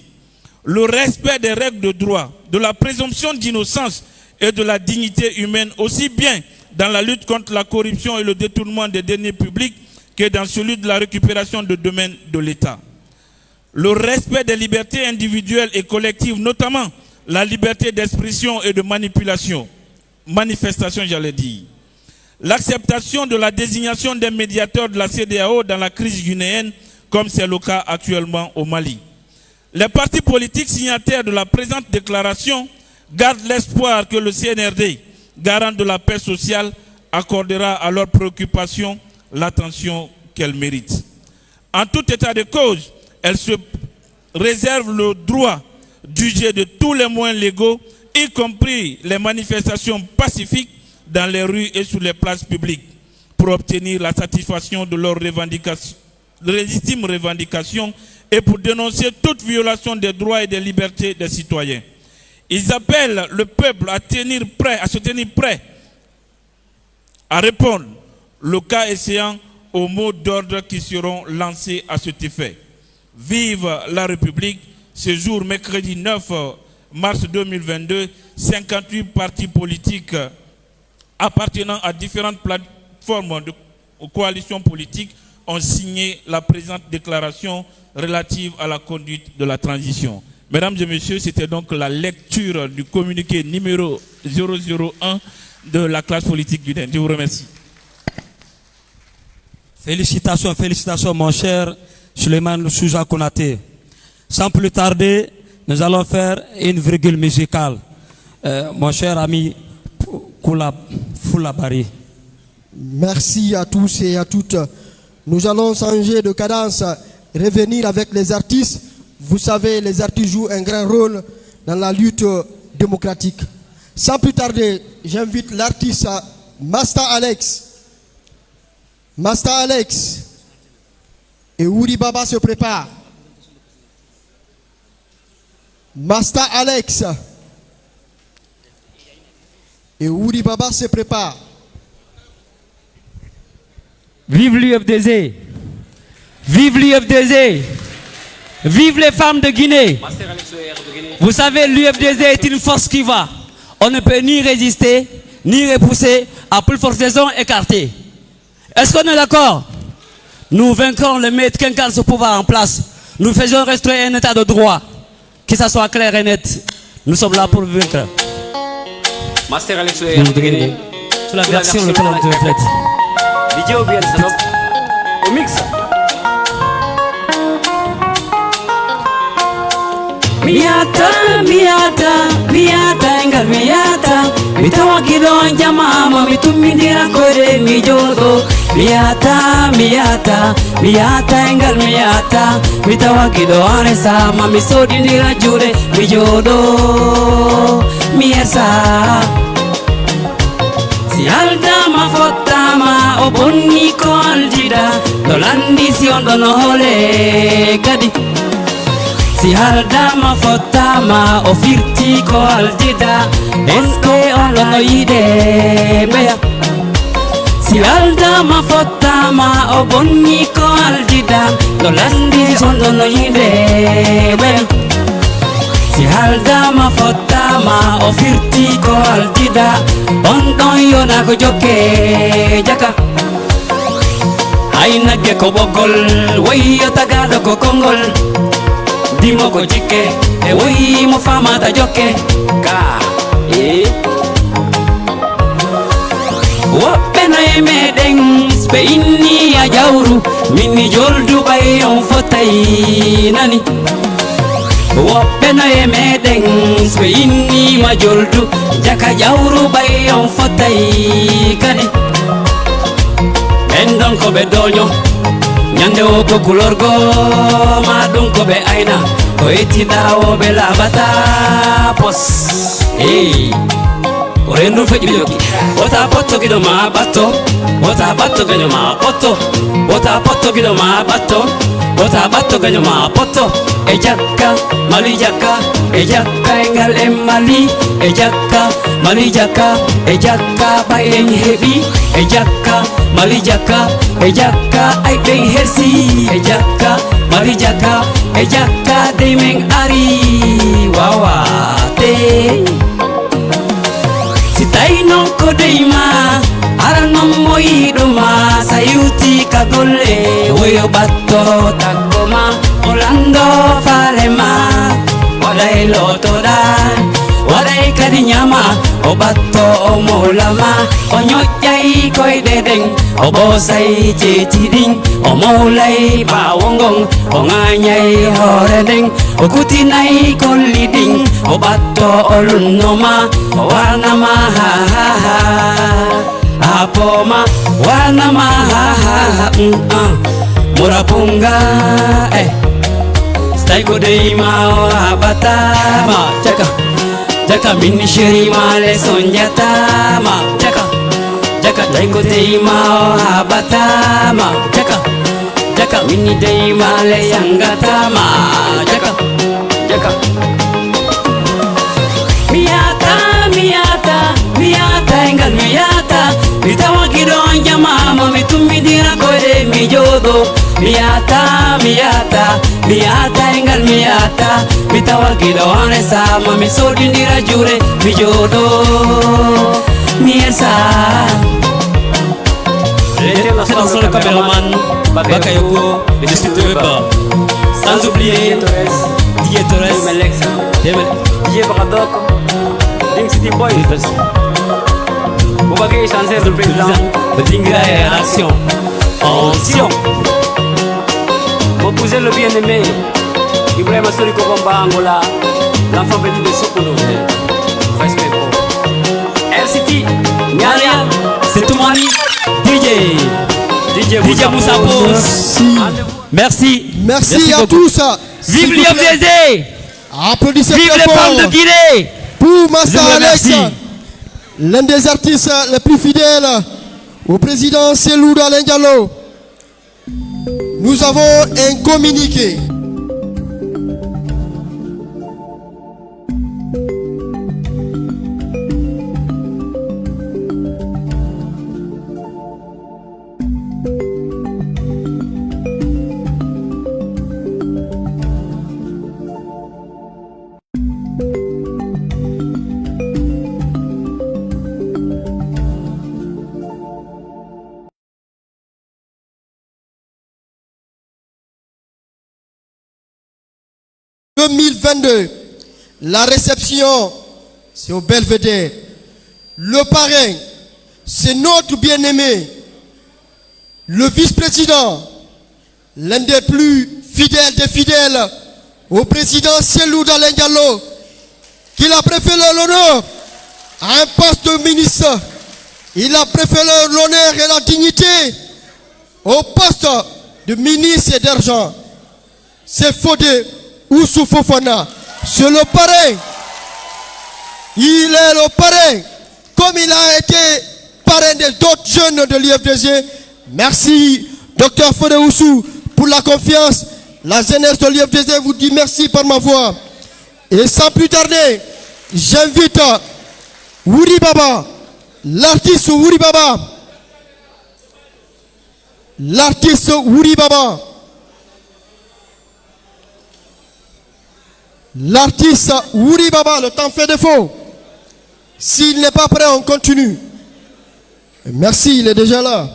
F: Le respect des règles de droit, de la présomption d'innocence et de la dignité humaine, aussi bien dans la lutte contre la corruption et le détournement des deniers publics que dans celui de la récupération de domaines de l'État. Le respect des libertés individuelles et collectives, notamment la liberté d'expression et de manifestation, j'allais dire. L'acceptation de la désignation des médiateurs de la CEDEAO dans la crise guinéenne, comme c'est le cas actuellement au Mali. Les partis politiques signataires de la présente déclaration gardent l'espoir que le CNRD, garant de la paix sociale, accordera à leurs préoccupations l'attention qu'elles méritent. En tout état de cause, elle se réserve le droit d'user de tous les moyens légaux, y compris les manifestations pacifiques dans les rues et sur les places publiques, pour obtenir la satisfaction de leurs revendications, de légitimes revendications, et pour dénoncer toute violation des droits et des libertés des citoyens. Ils appellent le peuple à se tenir prêt à répondre, le cas échéant, aux mots d'ordre qui seront lancés à cet effet. Vive la République. Ce jour, mercredi 9 mars 2022, 58 partis politiques appartenant à différentes plateformes de coalitions politiques ont signé la présente déclaration relative à la conduite de la transition. Mesdames et messieurs, c'était donc la lecture du communiqué numéro 001 de la classe politique guinéenne. Je vous remercie.
B: Félicitations, félicitations mon cher Suleiman Souza Konaté. Sans plus tarder, nous allons faire une virgule musicale. Mon cher ami Foulabari.
A: Merci à tous et à toutes. Nous allons changer de cadence, revenir avec les artistes. Vous savez, les artistes jouent un grand rôle dans la lutte démocratique. Sans plus tarder, j'invite l'artiste Masta Alex. Masta Alex et Wouri Baba se préparent. Masta Alex et Wouri Baba se préparent.
G: Vive l'UFDZ! Vive l'UFDZ! Vive les femmes de Guinée! Vous savez, l'UFDZ est une force qui va. On ne peut ni résister, ni repousser, à plus forte raison écarter. Est-ce qu'on est d'accord? Nous vaincrons le maître qui incarne ce pouvoir en place. Nous faisons restaurer un état de droit. Que ça soit clair et net. Nous sommes là pour vaincre.
H: Master Alex Guinée.
G: Sur la version, le plan de reflète.
H: Vidéo bien, salop. Au mix.
E: Miata, miata, miata, engal miata. Mitawa kido njama, mitumindira kore mijodo. Miata, miata, miata, engal miata. Mitawa kido anesa, mamisodindira jure mijodo. Miersa. Si aldama fotama, obonni ko aljida. Dolandi si ondono hole kadi. Si haldama fotama o firti ko aljida eske olono yide beya. Si haldama fotama o bonni ko aljida no landi sondono yide beya. Si haldama fotama o firti ko aljida on don yona ko jokke jaka. Ay nagge ko bogol wayo tagado ko kongol. Dimo ko jike, e woi mo fama ta joke. Ka, Wapena e meden, spe inni a jawru. Minni joldu bay on fotai nani.
G: woɓɓe no e meɗen so innima joldu jaka jawru ɓay on fotay kadi ɓen ɗon ko ɓe doño ñande o ko kulorgo ma ɗum ko ɓe ayna ko ettiɗawoɓe laaɓata pos ko rendu feƴi ɓe jokki wota potto giɗo ma ɓatto wota ɓatto gaño ma ɓotto wota potto giɗo ma ɓatto wota ɓatto gaño ma potto e jakka mali jakka e jakka e ngal en mali e jakka mali jakka e jakka ɓay en heeɓi e jakka mali jakka e jakka ay ɓen hersi e jakka mali jakka e jakka dey men ari wawate si tawi non ko deyma ara non mo yiɗuma sa yewti ka golle woyo ɓatto takko ma o lando faale ma waɗay lotoɗa waɗay kadi ñama o ɓatto o mawlama o ñoƴƴay koyɗe ɗen o ɓoosay jeeti ɗin o mawlay ɓaawo ngon o ŋañay hoore nden o kutinay kolli ɗin o ɓatto o lunnoma o warnama ha poma warnama murapunga stay ko deyma o haɓatama jaka jaka min shirima le sonjatama jaka jaka stay ko deyma o haɓatama jaka jaka min deyma le yangatama jaka jaka miyata miyata miyata engal miyata mi tawa giɗon jamama mi tummidira koyɗe mi jooɗo miyata miyata miyata engal miyata mi tawa giɗon resama mi soodidira juure mi jooɗo mi esa
H: International caméraman
G: Bakayoko, le district de Weba. Sans oublier Didier Torres,
H: DJ Baradoc, Ding City Boy, Boubagé, chanceur du président,
G: le Dingra est en action. En action.
H: Mon cousin le bien-aimé, Ibrahim Astori Kobamba Angola, l'enfant petit de Sokono. Respect pour RCT,
G: Nyanya, c'est tout mon ami. DJ Moussa Pose.
A: Merci.
G: Merci.
A: Merci à
G: beaucoup.
A: tous.
G: Vive l'IFDZ.
A: Applaudissez
G: Vive
A: très
G: les
A: fort
G: femmes de Guinée.
A: pour Master
G: Je vous
A: Alex,
G: remercie.
A: l'un des artistes les plus fidèles au président Cellou Dalein Diallo. Nous avons un communiqué. « 2022, la réception, c'est au Belvédère. Le parrain, c'est notre bien-aimé, le vice-président, l'un des plus fidèles des fidèles au président Cellou Dalein Diallo, qu'il a préféré l'honneur à un poste de ministre. Il a préféré l'honneur et la dignité au poste de ministre et d'argent. C'est Fodé Oussou Fofana. C'est le parrain. Il est le parrain. Comme il a été parrain d'autres jeunes de l'IFDG. Merci, Dr Fodé Oussou, pour la confiance. La jeunesse de l'IFDG vous dit merci par ma voix. Et sans plus tarder, j'invite Wouri Baba, l'artiste Wouri Baba. L'artiste Wouri Baba. L'artiste Wouri Baba, le temps fait défaut. S'il n'est pas prêt, on continue. Merci, il est déjà là.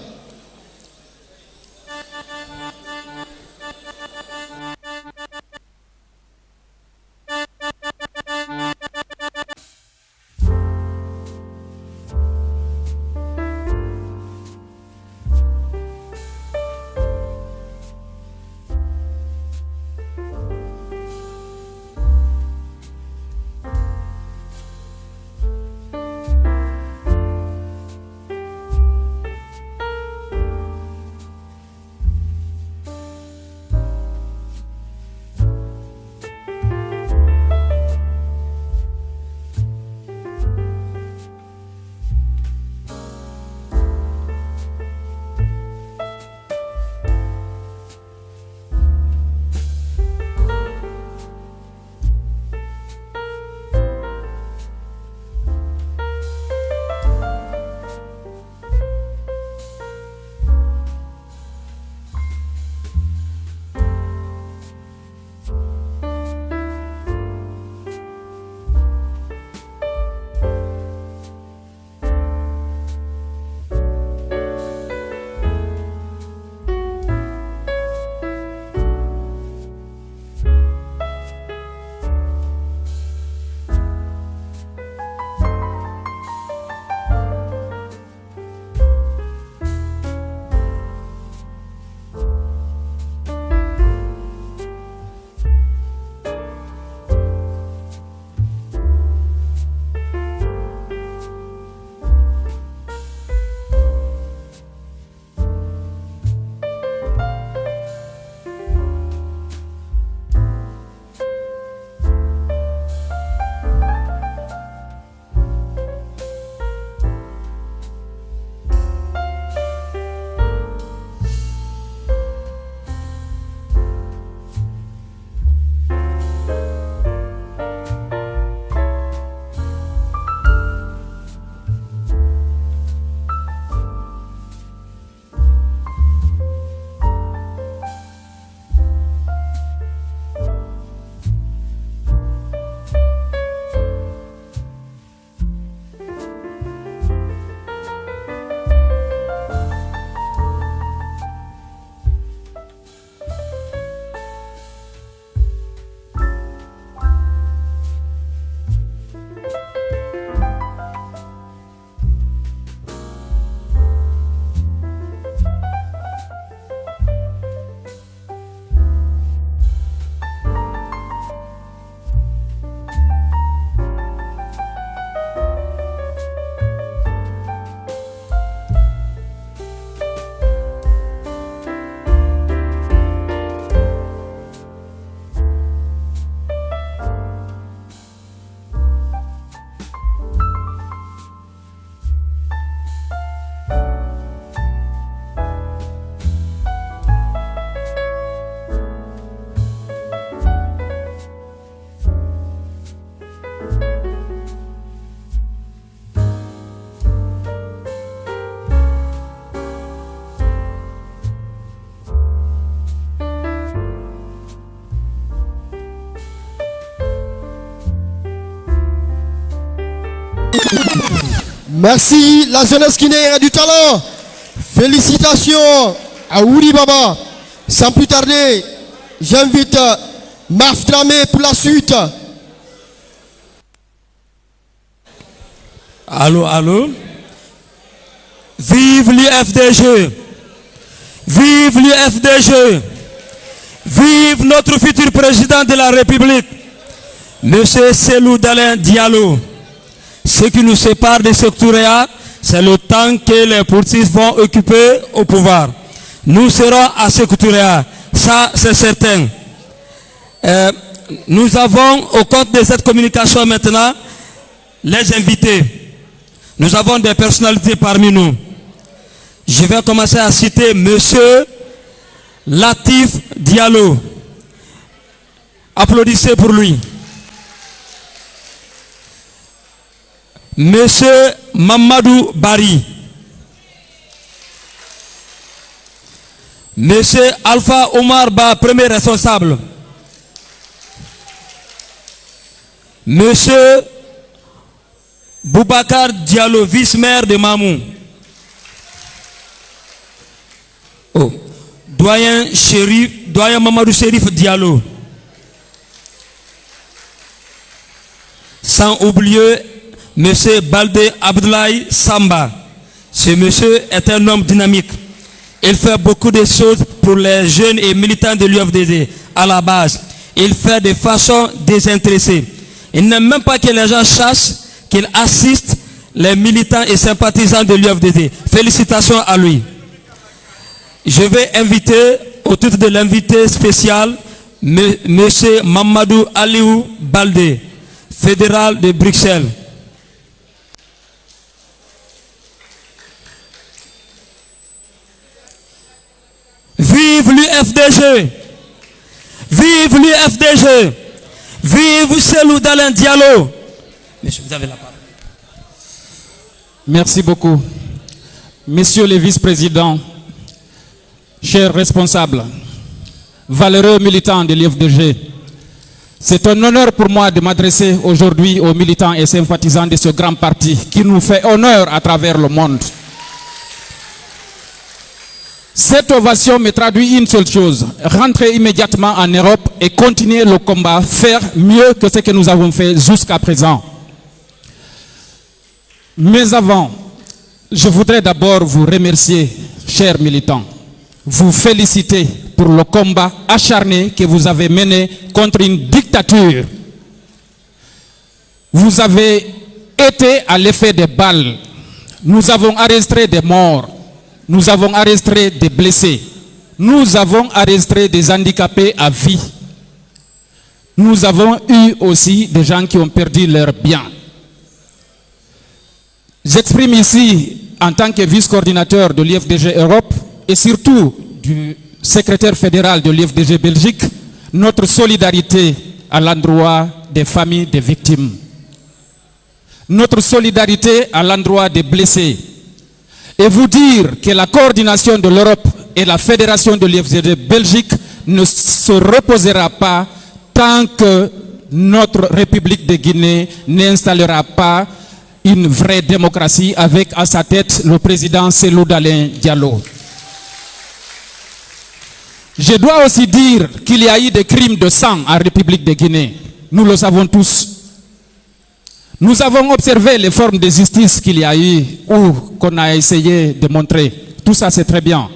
A: Merci, la jeunesse guinéenne a du talent. Félicitations à Ouri Baba. Sans plus tarder, j'invite Maf Dramé pour la suite.
B: Allô, allô. Vive l'UFDG. Vive l'UFDG. Vive notre futur président de la République, Monsieur Cellou Dalein Diallo. Ce qui nous sépare de Secouréa, c'est le temps que les poursuites vont occuper au pouvoir. Nous serons à Secouréa, ça c'est certain. Nous avons au compte de cette communication maintenant les invités. Nous avons des personnalités parmi nous. Je vais commencer à citer Monsieur Latif Diallo. Applaudissez pour lui. Monsieur Mamadou Bari. Monsieur Alpha Omar Ba, premier responsable. Monsieur Boubacar Diallo, vice-maire de Mamou. Oh. Doyen Mamadou Chérif Diallo. Sans oublier Monsieur Baldé Abdoulaye Samba. Ce monsieur est un homme dynamique. Il fait beaucoup de choses pour les jeunes et militants de l'UFDG. À la base, il fait de façon désintéressée. Il n'aime même pas que les gens sachent qu'il assiste les militants et sympathisants de l'UFDG. Félicitations à lui. Je vais inviter, au titre de l'invité spécial, Monsieur Mamadou Aliou Baldé, fédéral de Bruxelles. Vive l'UFDG! Vive l'UFDG! Vive Cellou Dalein Diallo! Monsieur, vous avez la parole.
I: Merci beaucoup. Messieurs les vice-présidents, chers responsables, valeureux militants de l'UFDG, c'est un honneur pour moi de m'adresser aujourd'hui aux militants et sympathisants de ce grand parti qui nous fait honneur à travers le monde. Cette ovation me traduit une seule chose: rentrer immédiatement en Europe et continuer le combat, faire mieux que ce que nous avons fait jusqu'à présent. Mais avant, je voudrais d'abord vous remercier, chers militants, vous féliciter pour le combat acharné que vous avez mené contre une dictature. Vous avez été à l'effet des balles. Nous avons enregistré des morts. Nous avons enregistré des blessés. Nous avons enregistré des handicapés à vie. Nous avons eu aussi des gens qui ont perdu leurs biens. J'exprime ici, en tant que vice-coordinateur de l'UFDG Europe et surtout du secrétaire fédéral de l'UFDG Belgique, notre solidarité à l'endroit des familles des victimes. Notre solidarité à l'endroit des blessés. Et vous dire que la coordination de l'Europe et la fédération de l'UFDG Belgique ne se reposera pas tant que notre République de Guinée n'installera pas une vraie démocratie avec à sa tête le président Cellou Dalein Diallo. Je dois aussi dire qu'il y a eu des crimes de sang en République de Guinée. Nous le savons tous. Nous avons observé les formes de justice qu'il y a eu ou qu'on a essayé de montrer. Tout ça, c'est très bien.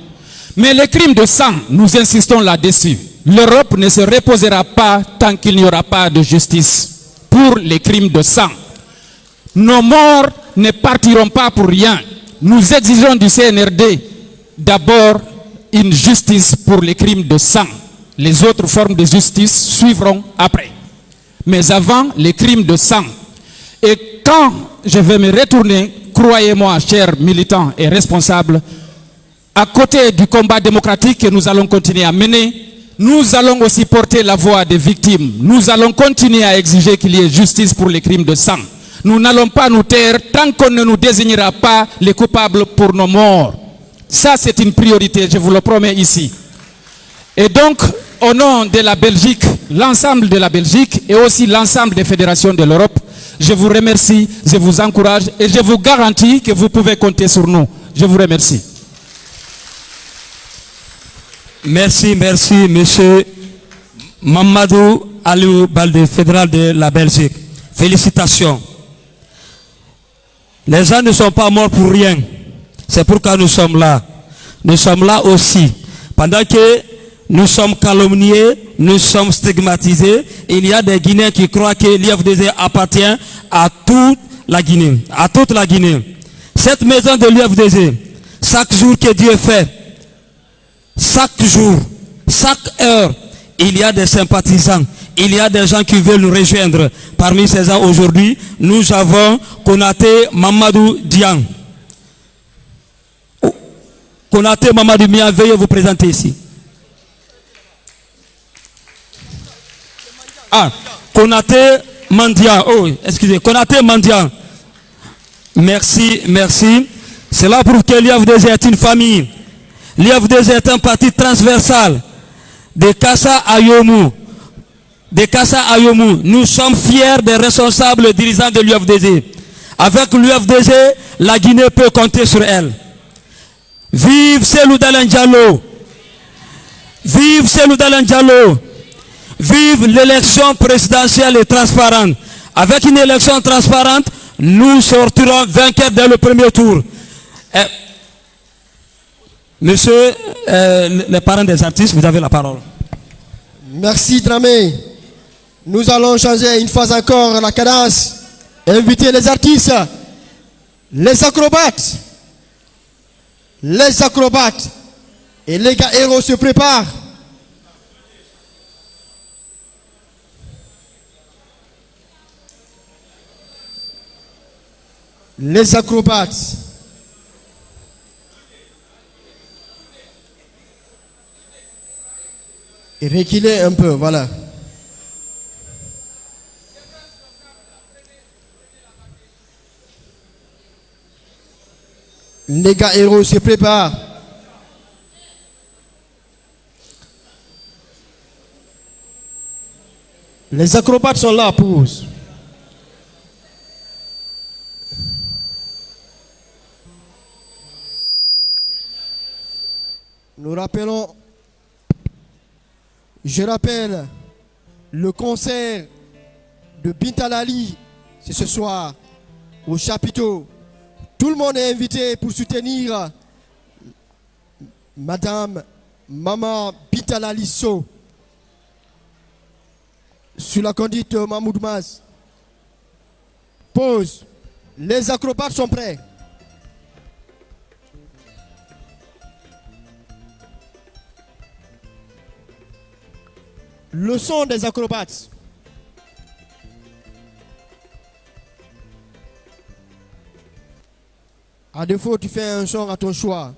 I: Mais les crimes de sang, nous insistons là-dessus. L'Europe ne se reposera pas tant qu'il n'y aura pas de justice pour les crimes de sang. Nos morts ne partiront pas pour rien. Nous exigeons du CNRD d'abord une justice pour les crimes de sang. Les autres formes de justice suivront après. Mais avant, les crimes de sang. Et quand je vais me retourner, croyez-moi, chers militants et responsables, à côté du combat démocratique que nous allons continuer à mener, nous allons aussi porter la voix des victimes. Nous allons continuer à exiger qu'il y ait justice pour les crimes de sang. Nous n'allons pas nous taire tant qu'on ne nous désignera pas les coupables pour nos morts. Ça, c'est une priorité, je vous le promets ici. Et donc, au nom de la Belgique, l'ensemble de la Belgique et aussi l'ensemble des fédérations de l'Europe, Je vous remercie, je vous encourage et je vous garantis que vous pouvez compter sur nous. Je vous remercie.
B: Merci, monsieur Mamadou Aliou Baldé, fédéral de la Belgique. Félicitations. Les gens ne sont pas morts pour rien. C'est pourquoi nous sommes là. Nous sommes là aussi. Pendant que nous sommes calomniés, nous sommes stigmatisés, il y a des Guinéens qui croient que l'UFDG appartient à toute la Guinée. À toute la Guinée. Cette maison de l'UFDG, chaque jour que Dieu fait, chaque jour, chaque heure, il y a des sympathisants, il y a des gens qui veulent nous rejoindre. Parmi ces gens aujourd'hui, nous avons Konaté Mamadou Dian. Konaté Mamadou Dian, veuillez vous présenter ici. Ah, Konaté Mandian. Oh, excusez, Konaté Mandian. Merci, merci. Cela prouve que l'UFDG est une famille. L'UFDG est un parti transversal. De Kassa à Yomou. De Kassa à Yomou. Nous sommes fiers des responsables dirigeants de l'UFDG. Avec l'UFDG, la Guinée peut compter sur elle. Vive Cellou Dalein Diallo. Vive Cellou Dalein Diallo. Vive l'élection présidentielle et transparente. Avec une élection transparente, nous sortirons vainqueurs dès le premier tour. Monsieur, les parents des artistes, vous avez la parole.
A: Merci Dramé. Nous allons changer une fois encore la cadence. Inviter les artistes, les acrobates et les gars héros se préparent. Les acrobates. Et reculer un peu, voilà. Les gars héros se préparent. Les acrobates sont là pour vous. Nous rappelons, je rappelle, le concert de Bintalali, c'est ce soir au chapiteau. Tout le monde est invité pour soutenir Madame Maman Bintalali So sous la conduite de Mahmoud Maz. Pause. Les acrobates sont prêts. Le son des acrobates. À défaut, tu fais un son à ton choix.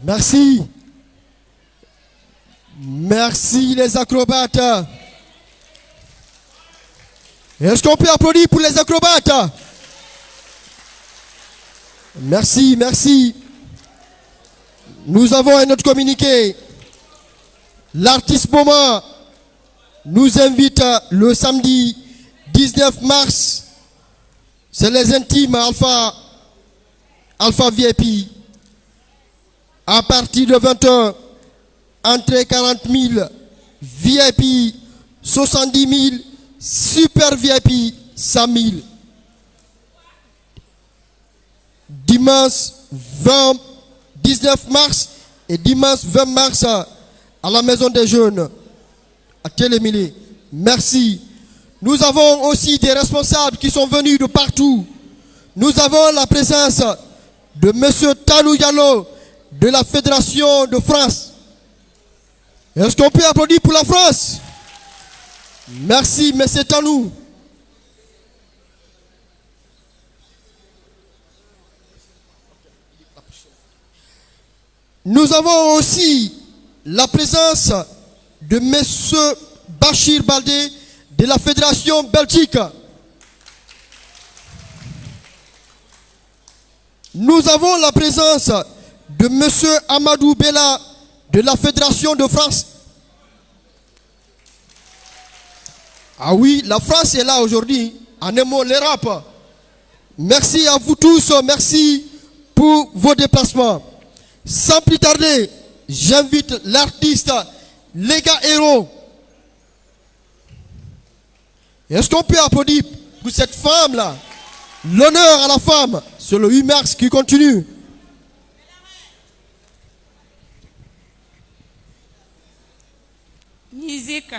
A: Merci. Merci les acrobates. Est-ce qu'on peut applaudir pour les acrobates? Merci, merci. Nous avons un autre communiqué. L'artiste Boma nous invite le samedi 19 mars. C'est les intimes Alpha VIP. À partir de 20h, entrée 40 000, VIP 70 000, Super VIP 100 000. Dimanche 19 mars et dimanche 20 mars à la Maison des Jeunes à Télémilé. Merci. Nous avons aussi des responsables qui sont venus de partout. Nous avons la présence de M. Tanou Diallo de la Fédération de France. Est-ce qu'on peut applaudir pour la France? Merci, M. Tanou. Nous avons aussi la présence de M. Bachir Baldé de la Fédération Belgique. Nous avons la présence de M. Amadou Bella de la Fédération de France. Ah oui, la France est là aujourd'hui. En un mot, l'Europe. Merci à vous tous. Merci pour vos déplacements. Sans plus tarder, j'invite l'artiste Lega Héros. Est-ce qu'on peut applaudir pour cette femme-là? L'honneur à la femme, c'est le 8 mars qui continue.
C: Musique.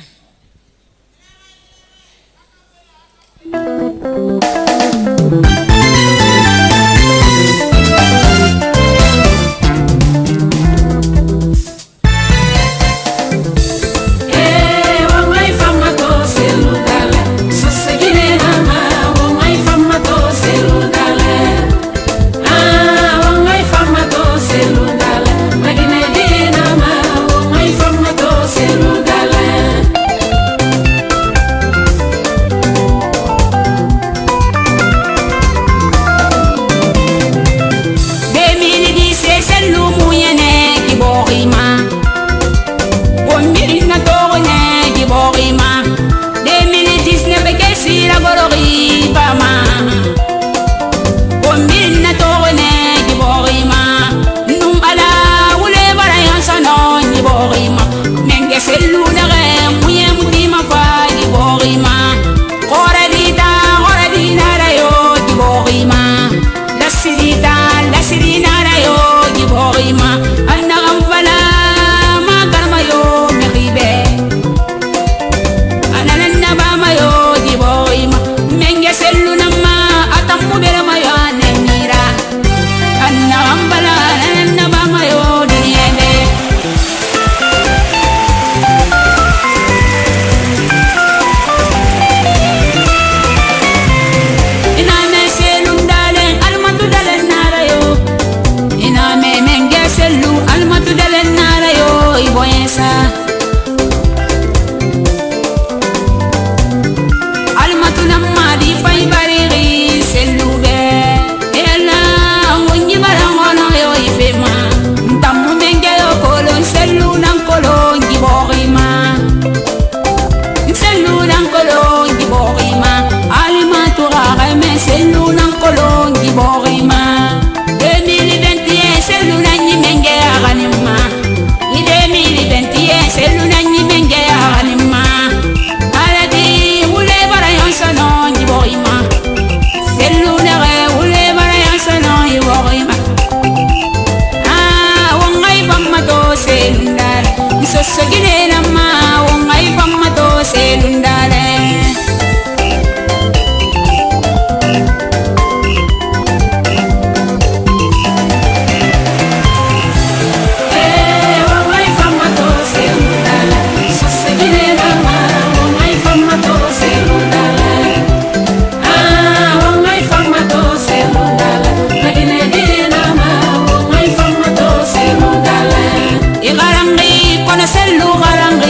J: Igarang ni kono selu garang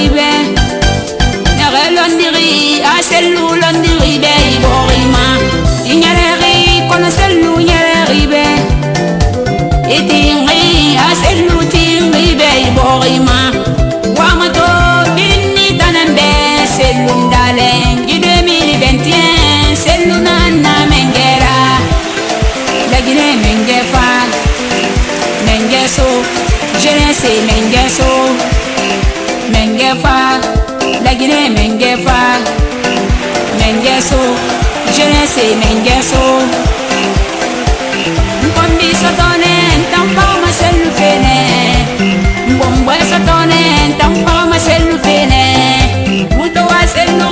J: mengefa, la Guinée mengefa, mengeso, jeunesse mengeso. Mbombi satone, tampa ma selu fene. Mbombi satone, tampa ma selu fene. Muto wa selu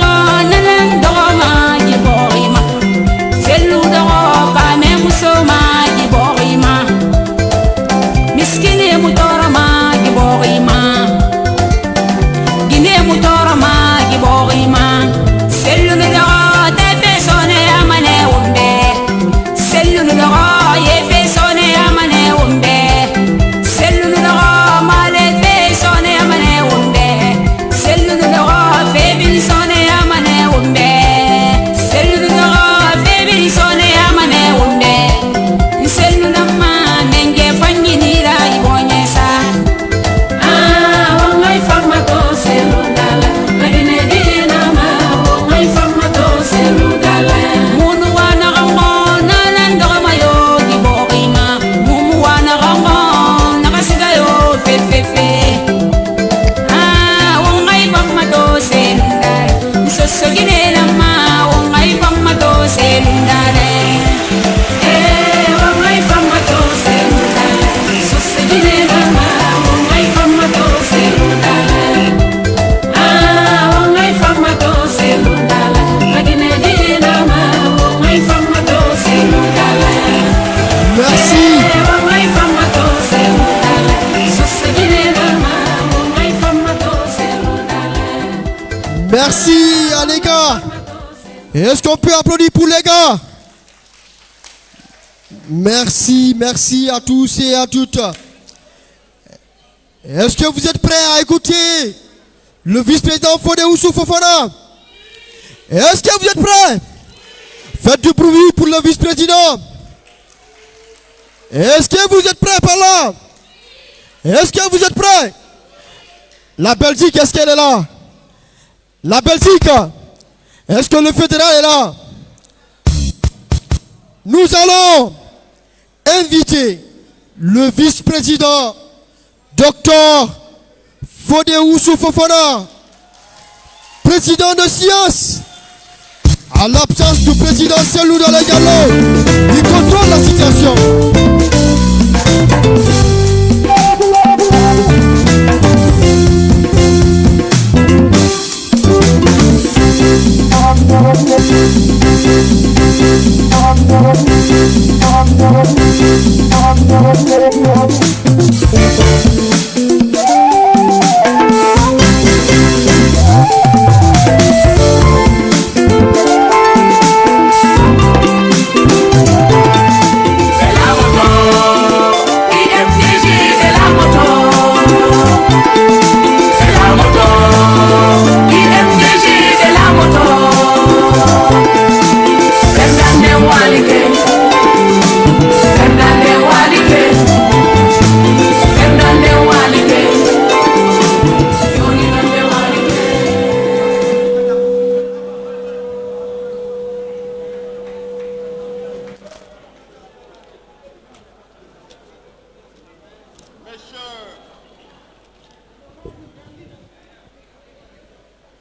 J: nanan doma jiborima. Selu doro pa me musoma jiborima. Miskini mutorama jiborima. Guinée mutorama jiborima. Selu doro te pesone amane umbe. Selu doro ye pesone amane umbe. Selu doro male pesone amane umbe. Selu doro febil sone amane umbe. Selu doro febil sone amane umbe. Selu nama menge fangini ra ibonyesa. Ah, wangai formato selu dala. Magine dina ma wangai formato selu dala. Munu wana rango nanan doro mayo giborima. Mumu wana rango nakasiga yo fe fe fe. Ah, wangai formato selu dala. Sosogine nama wangai formato selu dala. Eh, wangai formato selu dala. Sosogine nama wangai formato selu dala. Ah, wangai formato selu dala. Magine dina ma wangai formato selu dala.
A: Merci.
J: Wangai formato selu dala. Sosogine nama wangai formato selu dala.
A: Merci à les gars. Est-ce qu'on peut applaudir pour les gars? Merci, merci à tous et à toutes. Est-ce que vous êtes prêts à écouter le vice-président Fodé-Oussou Fofana? Est-ce que vous êtes prêts? Faites du bruit pour le vice-président. Est-ce que vous êtes prêts par là? Est-ce que vous êtes prêts? La Belgique, est-ce qu'elle est là? La Belgique, est-ce que le fédéral est là? Nous allons inviter le vice-président Dr Fodé-Oussou Fofana, président de SIAS, à l'absence du président Cellou Dalein Diallo, il contrôle la situation.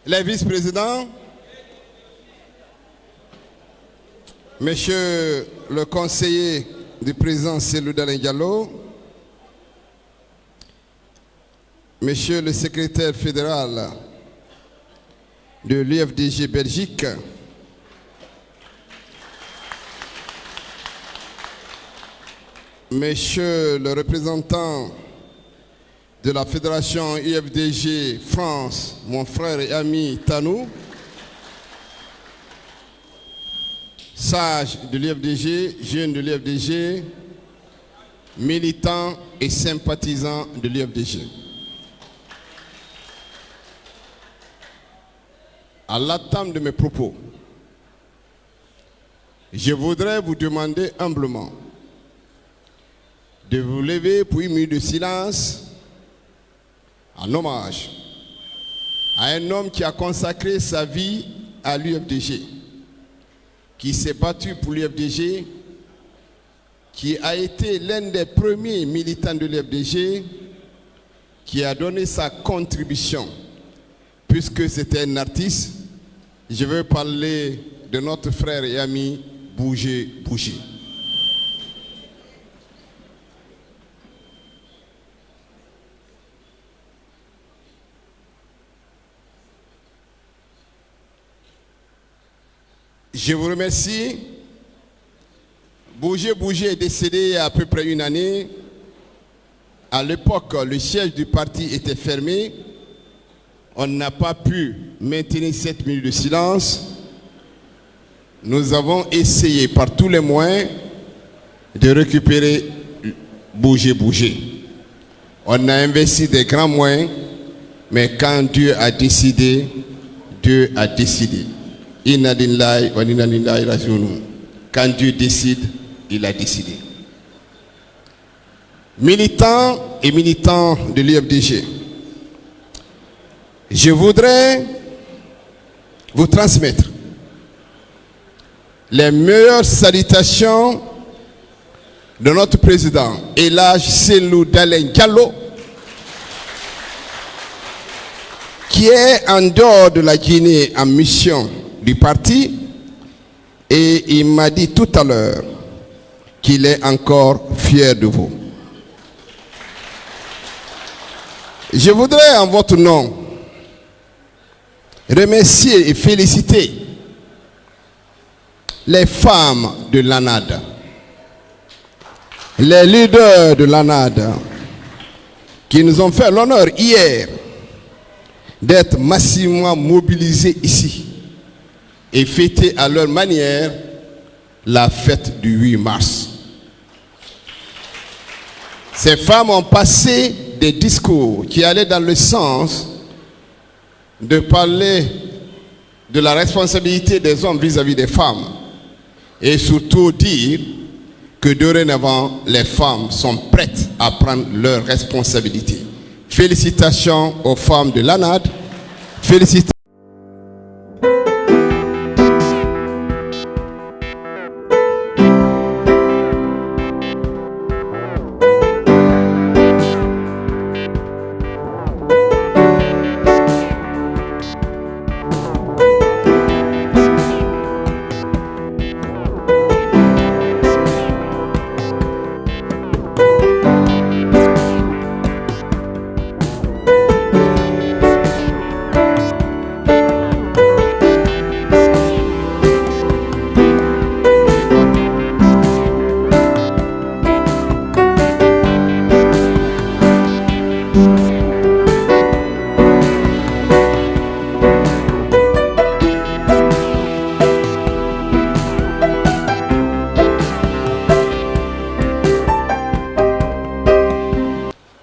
K: Les vice-présidents, Monsieur le conseiller du président Cellou Dalein Diallo, Monsieur le secrétaire fédéral de l'UFDG Belgique, Monsieur le représentant de la fédération UFDG France, mon frère et ami Tanou, sage de l'UFDG, jeune de l'UFDG, militant et sympathisant de l'UFDG. À l'attente de mes propos, je voudrais vous demander humblement de vous lever pour une minute de silence en hommage à un homme qui a consacré sa vie à l'UFDG, qui s'est battu pour l'UFDG, qui a été l'un des premiers militants de l'UFDG, qui a donné sa contribution puisque c'était un artiste, je veux parler de notre frère et ami Bouger Bouger. Je vous remercie. Bouger Bouger est décédé il y a à peu près une année. À l'époque, le siège du parti était fermé. On n'a pas pu maintenir 7 minutes de silence. Nous avons essayé par tous les moyens de récupérer Bouger Bouger. On a investi des grands moyens, mais quand Dieu a décidé, Dieu a décidé. Inna lillahi wa inna ilaihi raji'un. Quand Dieu décide, il a décidé. Militants et militants de l'UFDG, je voudrais vous transmettre les meilleures salutations de notre président, Elhadji Cellou Dalein Diallo, qui est en dehors de la Guinée en mission du parti, et il m'a dit tout à l'heure qu'il est encore fier de vous. Je voudrais en votre nom remercier et féliciter les femmes de l'ANAD, les leaders de l'ANAD, qui nous ont fait l'honneur hier d'être massivement mobilisés ici et fêter à leur manière la fête du 8 mars. Ces femmes ont passé des discours qui allaient dans le sens de parler de la responsabilité des hommes vis-à-vis des femmes et surtout dire que dorénavant les femmes sont prêtes à prendre leurs responsabilités. Félicitations aux femmes de l'ANAD. Félicitations.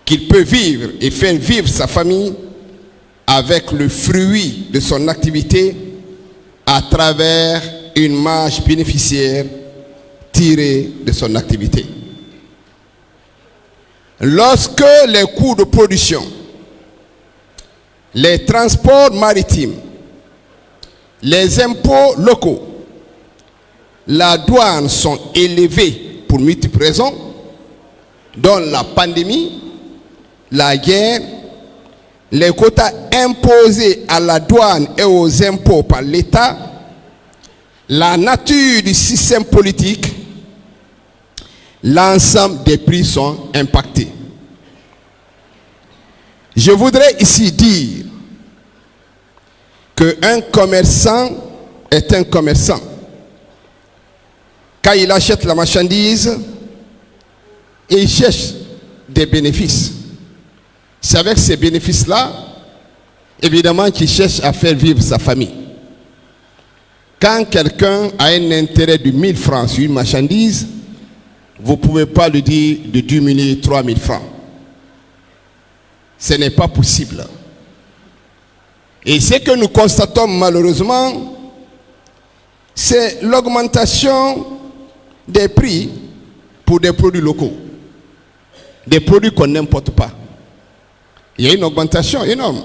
K: Qu'il peut vivre et faire vivre sa famille avec le fruit de son activité à travers une marge bénéficiaire tirée de son activité. Lorsque les coûts de production, les transports maritimes, les impôts locaux, la douane sont élevés pour multiples raisons, dont la pandémie, la guerre, les quotas imposés à la douane et aux impôts par l'État, la nature du système politique, l'ensemble des prix sont impactés. Je voudrais ici dire qu'un commerçant est un commerçant. Quand il achète la marchandise, il cherche des bénéfices. C'est avec ces bénéfices-là, évidemment, qu'il cherche à faire vivre sa famille. Quand quelqu'un a un intérêt de 1000 francs sur une marchandise, vous ne pouvez pas lui dire de diminuer 3000 francs. Ce n'est pas possible. Et ce que nous constatons malheureusement, c'est l'augmentation des prix pour des produits locaux, des produits qu'on n'importe pas. Il y a une augmentation énorme.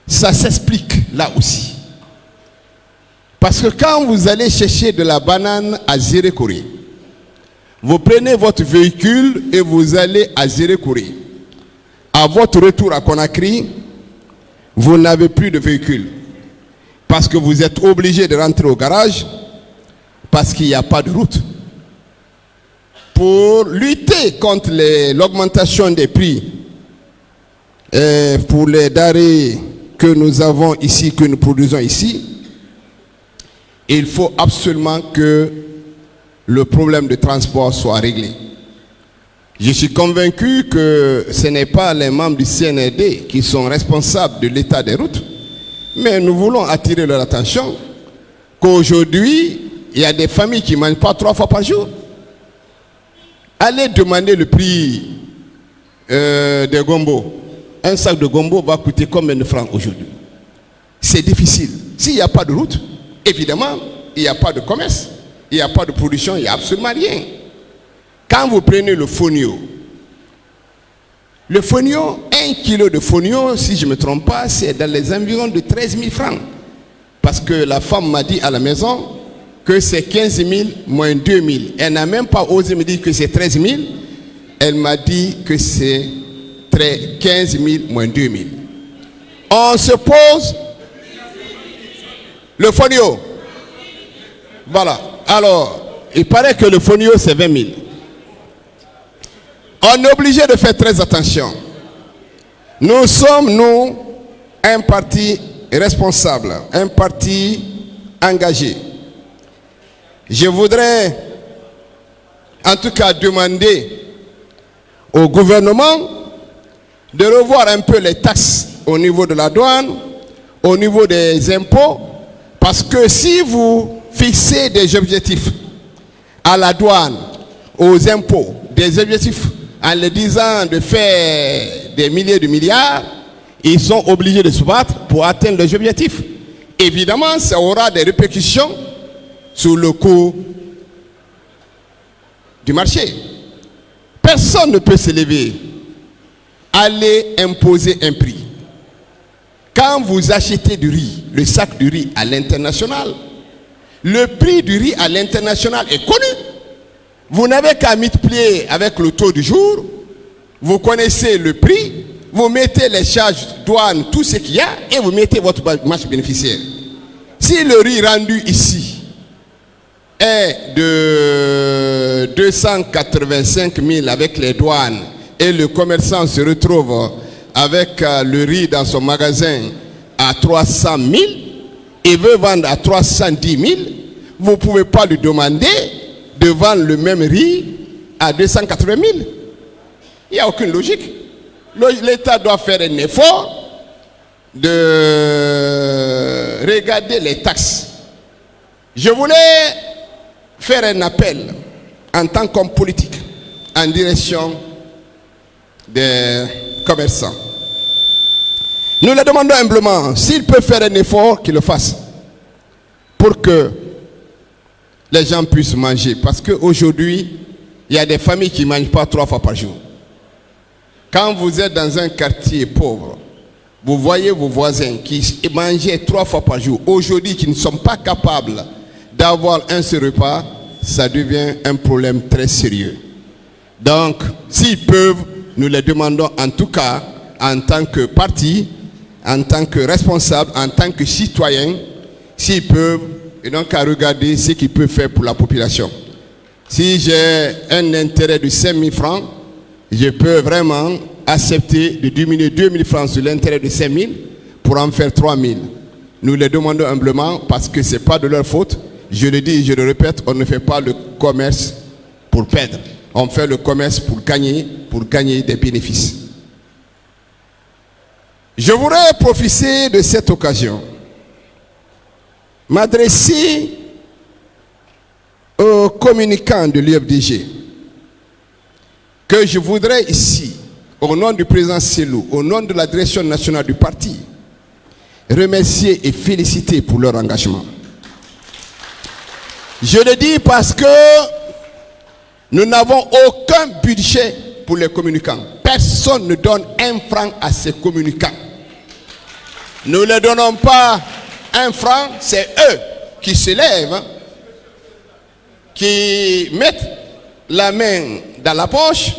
K: Ça s'explique là aussi. Parce que quand vous allez chercher de la banane à Zérékoré, vous prenez votre véhicule et vous allez à Zérékoré. À votre retour à Conakry, vous n'avez plus de véhicule parce que vous êtes obligé de rentrer au garage parce qu'il n'y a pas de route. Pour lutter contre l'augmentation des prix pour les denrées que nous avons ici, que nous produisons ici, il faut absolument que le problème de transport soit réglé. Je suis convaincu que ce n'est pas les membres du CNRD qui sont responsables de l'état des routes, mais nous voulons attirer leur attention qu'aujourd'hui, il y a des familles qui ne mangent pas 3 fois par jour. Allez demander le prix des gombo. Un sac de gombo va coûter combien de francs aujourd'hui? C'est difficile. S'il n'y a pas de route, évidemment, il n'y a pas de commerce, il n'y a pas de production, il n'y a absolument rien. Quand vous prenez le fonio, 1 kilo de fonio, si je ne me trompe pas, c'est dans les environs de 13 000 francs. Parce que la femme m'a dit à la maison que c'est 15 000 moins 2 000. Elle n'a même pas osé me dire que c'est 13 000. Elle m'a dit que c'est 15 000 moins 2 000. On se pose le fonio. Voilà. Alors, il paraît que le fonio, c'est 20 000. On est obligé de faire très attention. Nous sommes, nous, un parti responsable, un parti engagé. Je voudrais, en tout cas, demander au gouvernement de revoir un peu les taxes au niveau de la douane, au niveau des impôts, parce que si vous fixez des objectifs à la douane, aux impôts, des objectifs en leur disant de faire des milliers de milliards, ils sont obligés de se battre pour atteindre leurs objectifs. Évidemment, ça aura des répercussions sur le coût du marché. Personne ne peut se lever, aller imposer un prix. Quand vous achetez du riz, le sac de riz à l'international, le prix du riz à l'international est connu. Vous n'avez qu'à multiplier avec le taux du jour, vous connaissez le prix, vous mettez les charges douane, tout ce qu'il y a, et vous mettez votre marge bénéficiaire. Si le riz rendu ici est de 285 000 avec les douanes, et le commerçant se retrouve avec le riz dans son magasin à 300 000, et veut vendre à 310 000, vous ne pouvez pas lui demander de vendre le même riz à 280 000. Il n'y a aucune logique. L'État doit faire un effort de regarder les taxes. Je voulais faire un appel en tant qu'homme politique en direction des commerçants. Nous leur demandons humblement, s'ils peuvent faire un effort, qu'ils le fassent pour que les gens puissent manger. Parce qu'aujourd'hui, il y a des familles qui ne mangent pas 3 fois par jour. Quand vous êtes dans un quartier pauvre, vous voyez vos voisins qui mangeaient 3 fois par jour, aujourd'hui qui ne sont pas capables d'avoir un seul repas, ça devient un problème très sérieux. Donc, s'ils peuvent, nous les demandons en tout cas, en tant que parti, en tant que responsable, en tant que citoyen, s'ils peuvent, et donc à regarder ce qu'ils peuvent faire pour la population. Si j'ai un intérêt de 5 000 francs, je peux vraiment accepter de diminuer 2 000 francs sur l'intérêt de 5 000 pour en faire 3 000. Nous les demandons humblement parce que ce n'est pas de leur faute. Je le dis et je le répète, on ne fait pas le commerce pour perdre. On fait le commerce pour gagner des bénéfices. Je voudrais profiter de cette occasion, m'adresser aux communicants de l'UFDG, que je voudrais ici, au nom du président Selou, au nom de la direction nationale du parti, remercier et féliciter pour leur engagement. Je le dis parce que nous n'avons aucun budget pour les communicants. Personne ne donne 1 franc à ces communicants. Nous ne leur donnons pas 1 franc, c'est eux qui se lèvent, qui mettent la main dans la poche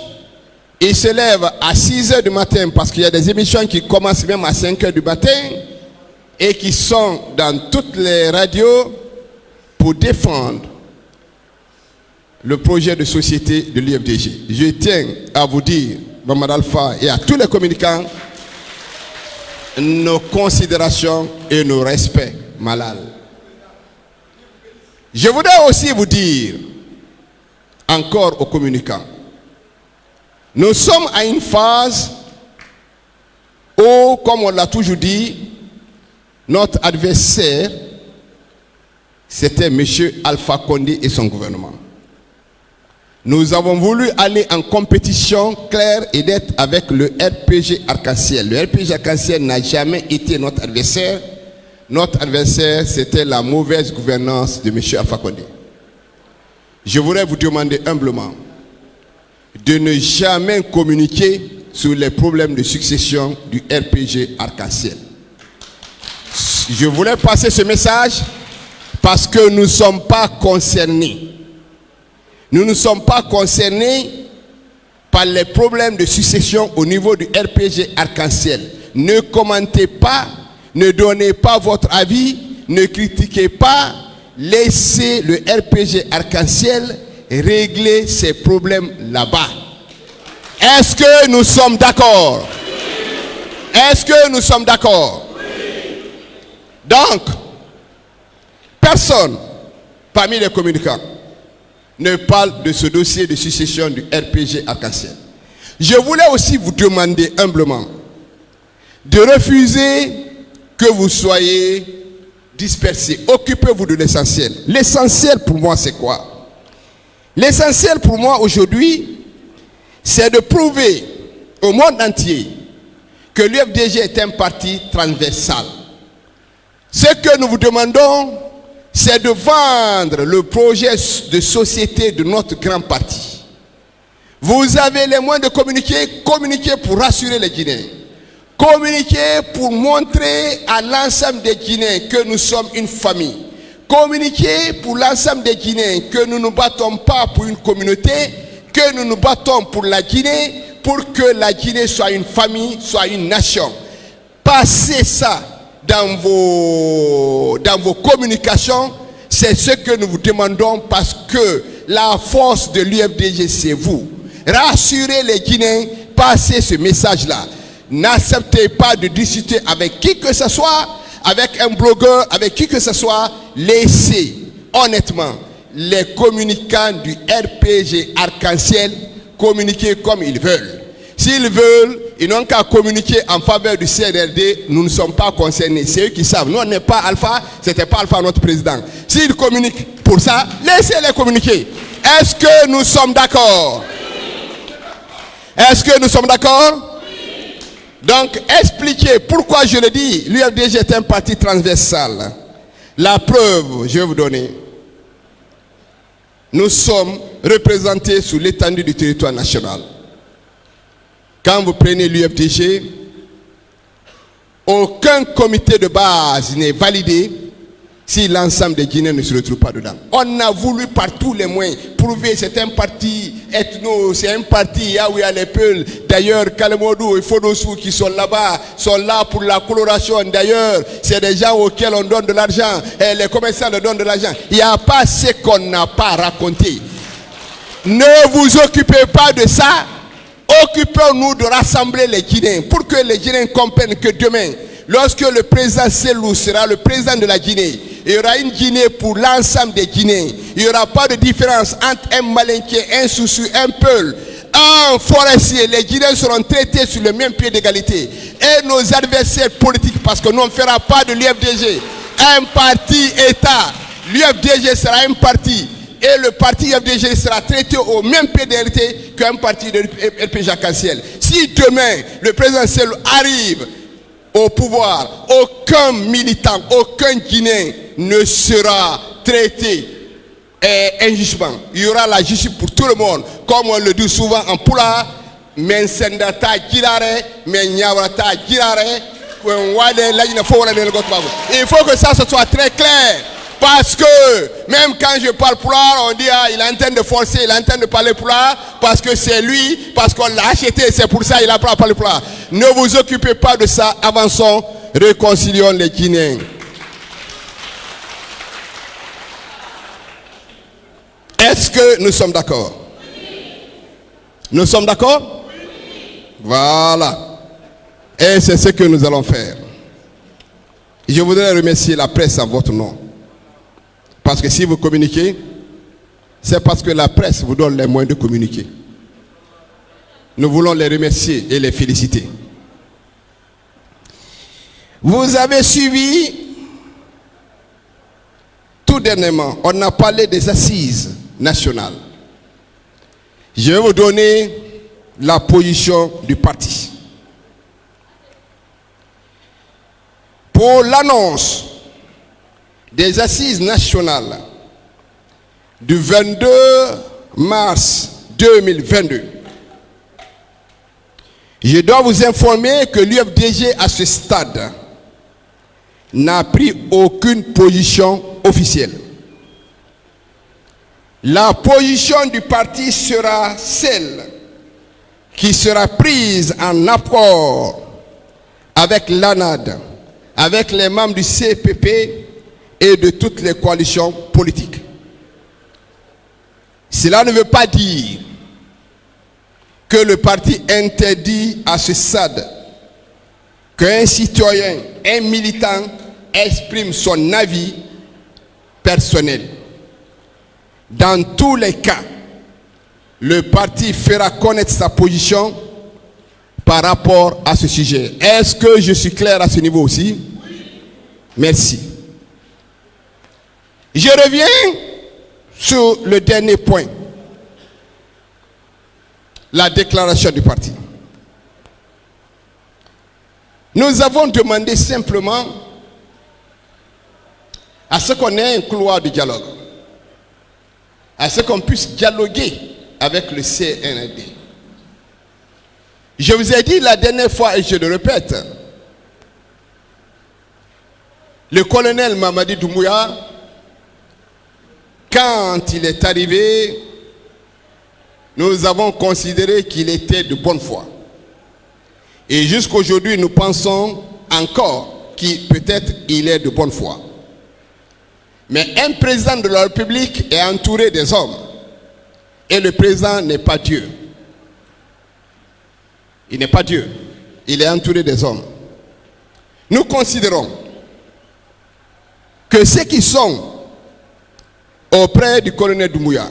K: Il se lève à 6 heures du matin parce qu'il y a des émissions qui commencent même à 5 heures du matin et qui sont dans toutes les radios pour défendre le projet de société de l'UFDG. Je tiens à vous dire, Mamadou Alpha, et à tous les communicants, nos considérations et nos respects, Malal. Je voudrais aussi vous dire, encore aux communicants, nous sommes à une phase où, comme on l'a toujours dit, notre adversaire, c'était M. Alpha Condé et son gouvernement. Nous avons voulu aller en compétition claire et nette avec le RPG Arc-en-Ciel. Le RPG Arc-en-Ciel n'a jamais été notre adversaire. Notre adversaire, c'était la mauvaise gouvernance de M. Alpha Condé. Je voudrais vous demander humblement de ne jamais communiquer sur les problèmes de succession du RPG Arc-en-Ciel. Je voulais passer ce message parce que nous ne sommes pas concernés. Nous ne sommes pas concernés par les problèmes de succession au niveau du RPG Arc-en-Ciel. Ne commentez pas, ne donnez pas votre avis, ne critiquez pas, laissez le RPG Arc-en-Ciel régler ces problèmes là-bas. Est-ce que nous sommes d'accord? Est-ce que nous sommes d'accord? Donc, personne parmi les communicants ne parle de ce dossier de succession du RPG Arc-en-Ciel. Je voulais aussi vous demander humblement de refuser que vous soyez dispersés. Occupez-vous de l'essentiel. L'essentiel pour moi, c'est quoi? L'essentiel pour moi aujourd'hui, c'est de prouver au monde entier que l'UFDG est un parti transversal. Ce que nous vous demandons, c'est de vendre le projet de société de notre grand parti. Vous avez les moyens de communiquer, communiquer pour rassurer les Guinéens. Communiquer pour montrer à l'ensemble des Guinéens que nous sommes une famille. Communiquer pour l'ensemble des Guinéens que nous ne nous battons pas pour une communauté, que nous nous battons pour la Guinée, pour que la Guinée soit une famille, soit une nation. Passez ça dans vos communications, c'est ce que nous vous demandons parce que la force de l'UFDG, c'est vous. Rassurez les Guinéens, passez ce message-là. N'acceptez pas de discuter avec qui que ce soit, avec un blogueur, avec qui que ce soit. Laissez honnêtement les communicants du RPG Arc-en-Ciel communiquer comme ils veulent. S'ils veulent, ils n'ont qu'à communiquer en faveur du CNRD. Nous ne sommes pas concernés. C'est eux qui savent. Nous, on n'est pas Alpha. C'était pas Alpha notre président. S'ils communiquent pour ça, laissez-les communiquer. Est-ce que nous sommes d'accord? Est-ce que nous sommes d'accord? Donc, expliquez pourquoi je le dis. L'UFDG est un parti transversal. La preuve, je vais vous donner. Nous sommes représentés sur l'étendue du territoire national. Quand vous prenez l'UFDG, aucun comité de base n'est validé si l'ensemble des Guinéens ne se retrouvent pas dedans. On a voulu par tous les moyens prouver que c'est un parti ethno, c'est un parti où il y a les Peuls. D'ailleurs, Kalemodou et Fodossou qui sont là-bas, sont là pour la coloration. D'ailleurs, c'est des gens auxquels on donne de l'argent. Et les commerçants leur donnent de l'argent. Il n'y a pas ce qu'on n'a pas raconté. Ne vous occupez pas de ça. Occupons-nous de rassembler les Guinéens pour que les Guinéens comprennent que demain, lorsque le président Selou sera le président de la Guinée, il y aura une Guinée pour l'ensemble des Guinéens. Il n'y aura pas de différence entre un Malinké, un Soussou, un Peul, un forestier. Les Guinéens seront traités sur le même pied d'égalité. Et nos adversaires politiques, parce que nous ne ferons pas de l'UFDG un parti État. L'UFDG sera un parti. Et le parti UFDG sera traité au même pied d'égalité qu'un parti de RPG Arc-en-Ciel. Si demain, le président Selou arrive au pouvoir, aucun militant, aucun Guinéen ne sera traité injustement. Il y aura la justice pour tout le monde. Comme on le dit souvent en Pula, men sendata girare, men nyawrata girare, il faut que ça ce soit très clair. Parce que même quand je parle pulaar, on dit ah, il est en train de forcer, il est en train de parler pulaar parce que c'est lui, parce qu'on l'a acheté, c'est pour ça qu'il apprend à parler pulaar. Ne vous occupez pas de ça, avançons, réconcilions les Guinéens. Est-ce que nous sommes d'accord? Nous sommes d'accord? Voilà. Et c'est ce que nous allons faire. Je voudrais remercier la presse en votre nom. Parce que si vous communiquez, c'est parce que la presse vous donne les moyens de communiquer. Nous voulons les remercier et les féliciter. Vous avez suivi, tout dernièrement, on a parlé des assises nationales. Je vais vous donner la position du parti. Pour l'annonce des assises nationales du 22 mars 2022, je dois vous informer que l'UFDG à ce stade n'a pris aucune position officielle. La position du parti sera celle qui sera prise en accord avec l'ANAD, avec les membres du CPP et de toutes les coalitions politiques. Cela ne veut pas dire que le parti interdit à ce stade qu'un citoyen, un militant exprime son avis personnel. Dans tous les cas, le parti fera connaître sa position par rapport à ce sujet. Est-ce que je suis clair à ce niveau aussi? Merci. Je reviens sur le dernier point, la déclaration du parti. Nous avons demandé simplement à ce qu'on ait un couloir de dialogue, à ce qu'on puisse dialoguer avec le CNRD. Je vous ai dit la dernière fois et je le répète, le colonel Mamadi Doumbouya, quand il est arrivé, nous avons considéré qu'il était de bonne foi. Et jusqu'aujourd'hui, nous pensons encore qu'il peut-être il est de bonne foi. Mais un président de la République est entouré des hommes. Et le président n'est pas Dieu. Il n'est pas Dieu. Il est entouré des hommes. Nous considérons que ceux qui sont auprès du colonel Doumbouya,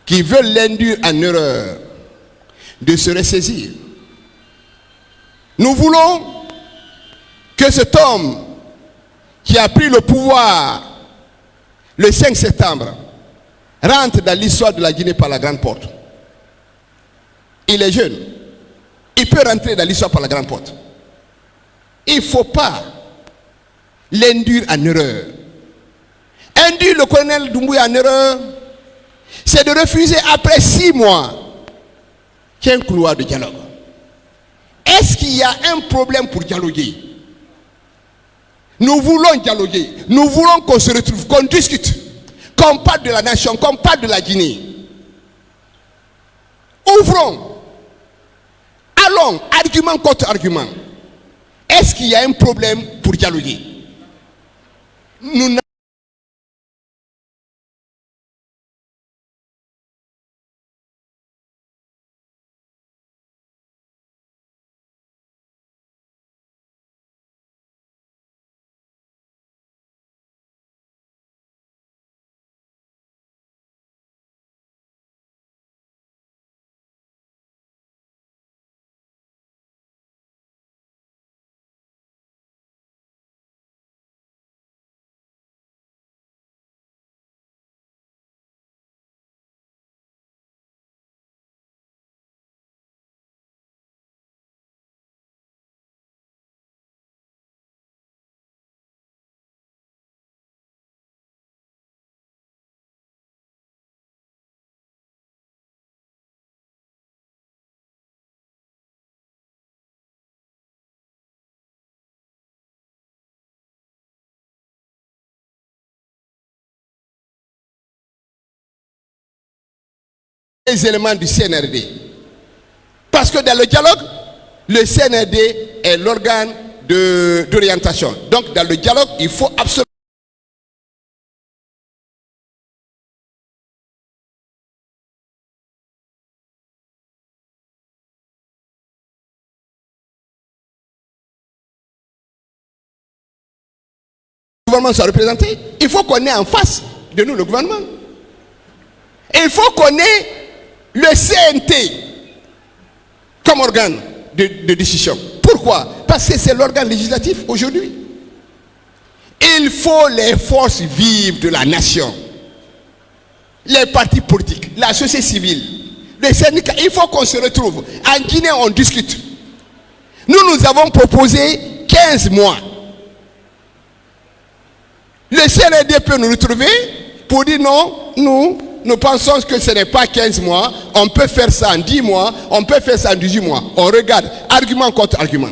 K: qui veulent l'induire en erreur, de se ressaisir. Nous voulons que cet homme qui a pris le pouvoir le 5 septembre rentre dans l'histoire de la Guinée par la grande porte. Il est jeune. Il peut rentrer dans l'histoire par la grande porte. Il ne faut pas l'induire en erreur. Induire le colonel Doumbouya en erreur, c'est de refuser après 6 mois qu'il y ait un couloir de dialogue. Est-ce qu'il y a un problème pour dialoguer? Nous voulons dialoguer. Nous voulons qu'on se retrouve, qu'on discute, qu'on parle de la nation, qu'on parle de la Guinée. Ouvrons. Allons, argument contre argument. Est-ce qu'il y a un problème pour dialoguer? Nous les éléments du CNRD. Parce que dans le dialogue, le CNRD est l'organe d'orientation. Donc dans le dialogue, il faut absolument le gouvernement soit représenté. Il faut qu'on ait en face de nous le gouvernement. Et il faut qu'on ait le CNT comme organe de décision. Pourquoi? Parce que c'est l'organe législatif aujourd'hui. Il faut les forces vives de la nation, les partis politiques, la société civile, les syndicats. Il faut qu'on se retrouve. En Guinée, on discute. Nous avons proposé 15 mois. Le CNRD peut nous retrouver pour dire non, nous pensons que ce n'est pas 15 mois, on peut faire ça en 10 mois, on peut faire ça en 18 mois. On regarde, argument contre argument.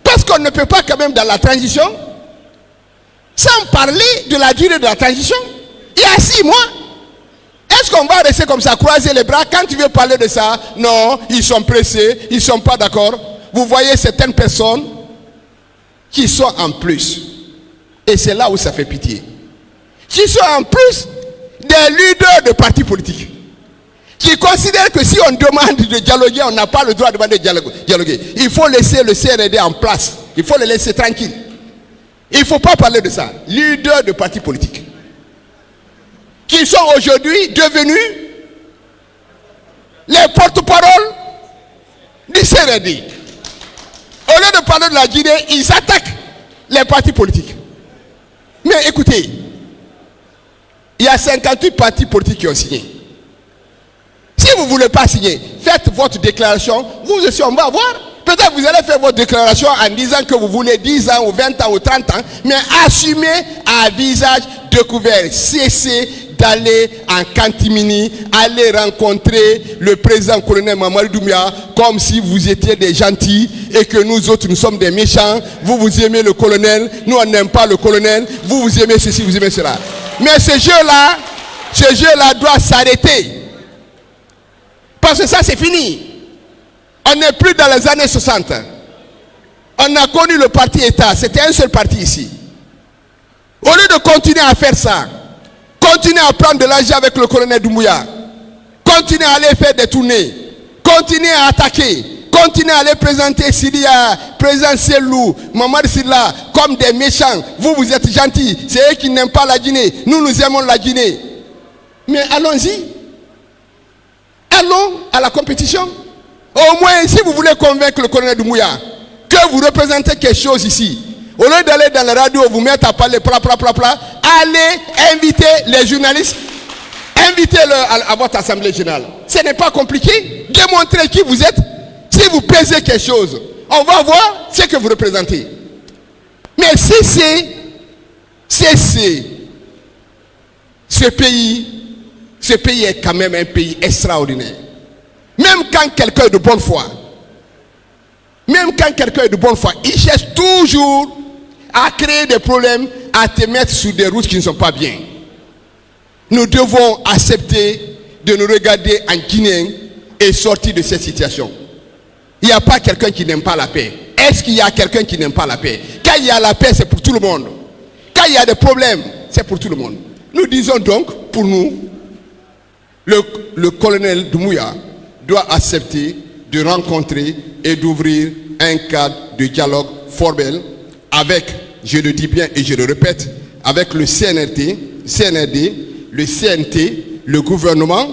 K: Parce qu'on ne peut pas quand même dans la transition, sans parler de la durée de la transition, il y a 6 mois. Est-ce qu'on va rester comme ça, croiser les bras? Quand tu veux parler de ça, non, ils sont pressés, ils ne sont pas d'accord. Vous voyez certaines personnes qui sont en plus. Et c'est là où ça fait pitié. Qui sont en plus des leaders de partis politiques. Qui considèrent que si on demande de dialoguer, on n'a pas le droit de demander de dialoguer. Il faut laisser le CNRD en place. Il faut le laisser tranquille. Il ne faut pas parler de ça. Leaders de partis politiques. Qui sont aujourd'hui devenus les porte-paroles du CNRD. Au lieu de parler de la Guinée, ils attaquent les partis politiques. Mais écoutez, il y a 58 partis politiques qui ont signé. Si vous ne voulez pas signer, faites votre déclaration. Vous aussi, on va voir. Peut-être que vous allez faire votre déclaration en disant que vous voulez 10 ans ou 20 ans ou 30 ans. Mais assumez à visage découvert. Cessez d'aller en Cantimini, aller rencontrer le président colonel Mamadou Doumbia comme si vous étiez des gentils et que nous autres nous sommes des méchants. Vous aimez le colonel, nous on n'aime pas le colonel, vous aimez ceci, vous aimez cela. Mais ce jeu-là doit s'arrêter. Parce que ça c'est fini. On n'est plus dans les années 60. On a connu le parti État, c'était un seul parti ici. Au lieu de continuer à faire ça, continuez à prendre de l'argent avec le colonel Doumbouya. Continuez à aller faire des tournées. Continuez à attaquer. Continuez à aller présenter Syria, président Selou, Mamad Silla comme des méchants. Vous êtes gentils. C'est eux qui n'aiment pas la Guinée. Nous aimons la Guinée. Mais allons-y. Allons à la compétition. Au moins, si vous voulez convaincre le colonel Doumbouya que vous représentez quelque chose ici, au lieu d'aller dans la radio, vous mettre à parler allez inviter les journalistes, invitez-le à votre assemblée générale. Ce n'est pas compliqué. Démontrez qui vous êtes. Si vous pesez quelque chose, on va voir ce que vous représentez. Mais si ce pays est quand même un pays extraordinaire. Même quand quelqu'un est de bonne foi, il cherche toujours à créer des problèmes, à te mettre sur des routes qui ne sont pas bien. Nous devons accepter de nous regarder en Guinée et sortir de cette situation. Il n'y a pas quelqu'un qui n'aime pas la paix. Est-ce qu'il y a quelqu'un qui n'aime pas la paix? Quand il y a la paix, c'est pour tout le monde. Quand il y a des problèmes, c'est pour tout le monde. Nous disons donc, pour nous, le colonel Doumbouya doit accepter de rencontrer et d'ouvrir un cadre de dialogue formel avec, je le dis bien et je le répète, avec le CNRD, le CNT, le gouvernement,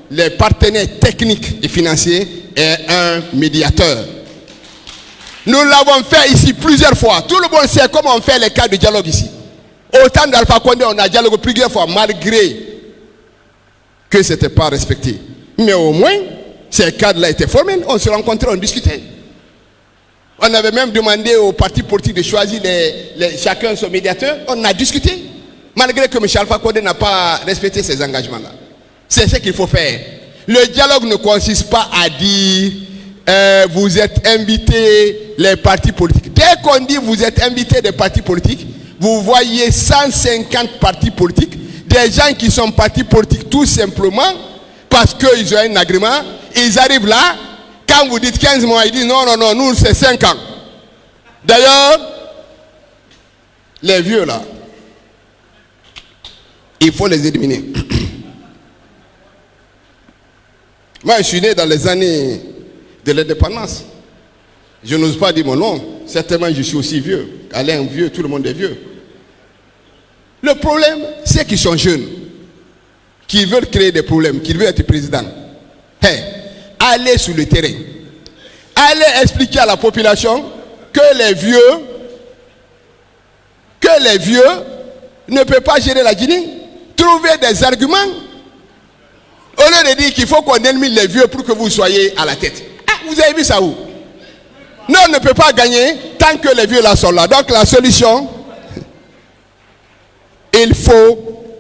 K: les partenaires techniques et financiers et un médiateur. Nous l'avons fait ici plusieurs fois. Tout le monde sait comment on fait les cadres de dialogue ici. Au temps d'Alpha Condé, on a dialogué plusieurs fois malgré que ce n'était pas respecté. Mais au moins, ces cadres-là étaient formels. On se rencontrait, on discutait. On avait même demandé aux partis politiques de choisir chacun son médiateur. On a discuté. Malgré que M. Alpha Condé n'a pas respecté ses engagements-là. C'est ce qu'il faut faire. Le dialogue ne consiste pas à dire vous êtes invités les partis politiques. Dès qu'on dit vous êtes invités des partis politiques, vous voyez 150 partis politiques, des gens qui sont partis politiques tout simplement parce qu'ils ont un agrément, ils arrivent là, quand vous dites 15 mois, ils disent non, non, non, nous c'est 5 ans. D'ailleurs, les vieux là, il faut les éliminer. Moi, je suis né dans les années de l'indépendance. Je n'ose pas dire mon nom. Certainement, je suis aussi vieux. Alain vieux, tout le monde est vieux. Le problème, c'est qu'ils sont jeunes, qui veulent créer des problèmes, qui veulent être président. Hey, allez sur le terrain. Allez expliquer à la population que les vieux ne peuvent pas gérer la Guinée. Trouvez des arguments. Au lieu de dire qu'il faut qu'on élimine les vieux pour que vous soyez à la tête. Ah, vous avez vu ça où? Non, on ne peut pas gagner tant que les vieux là sont là. Donc la solution, il faut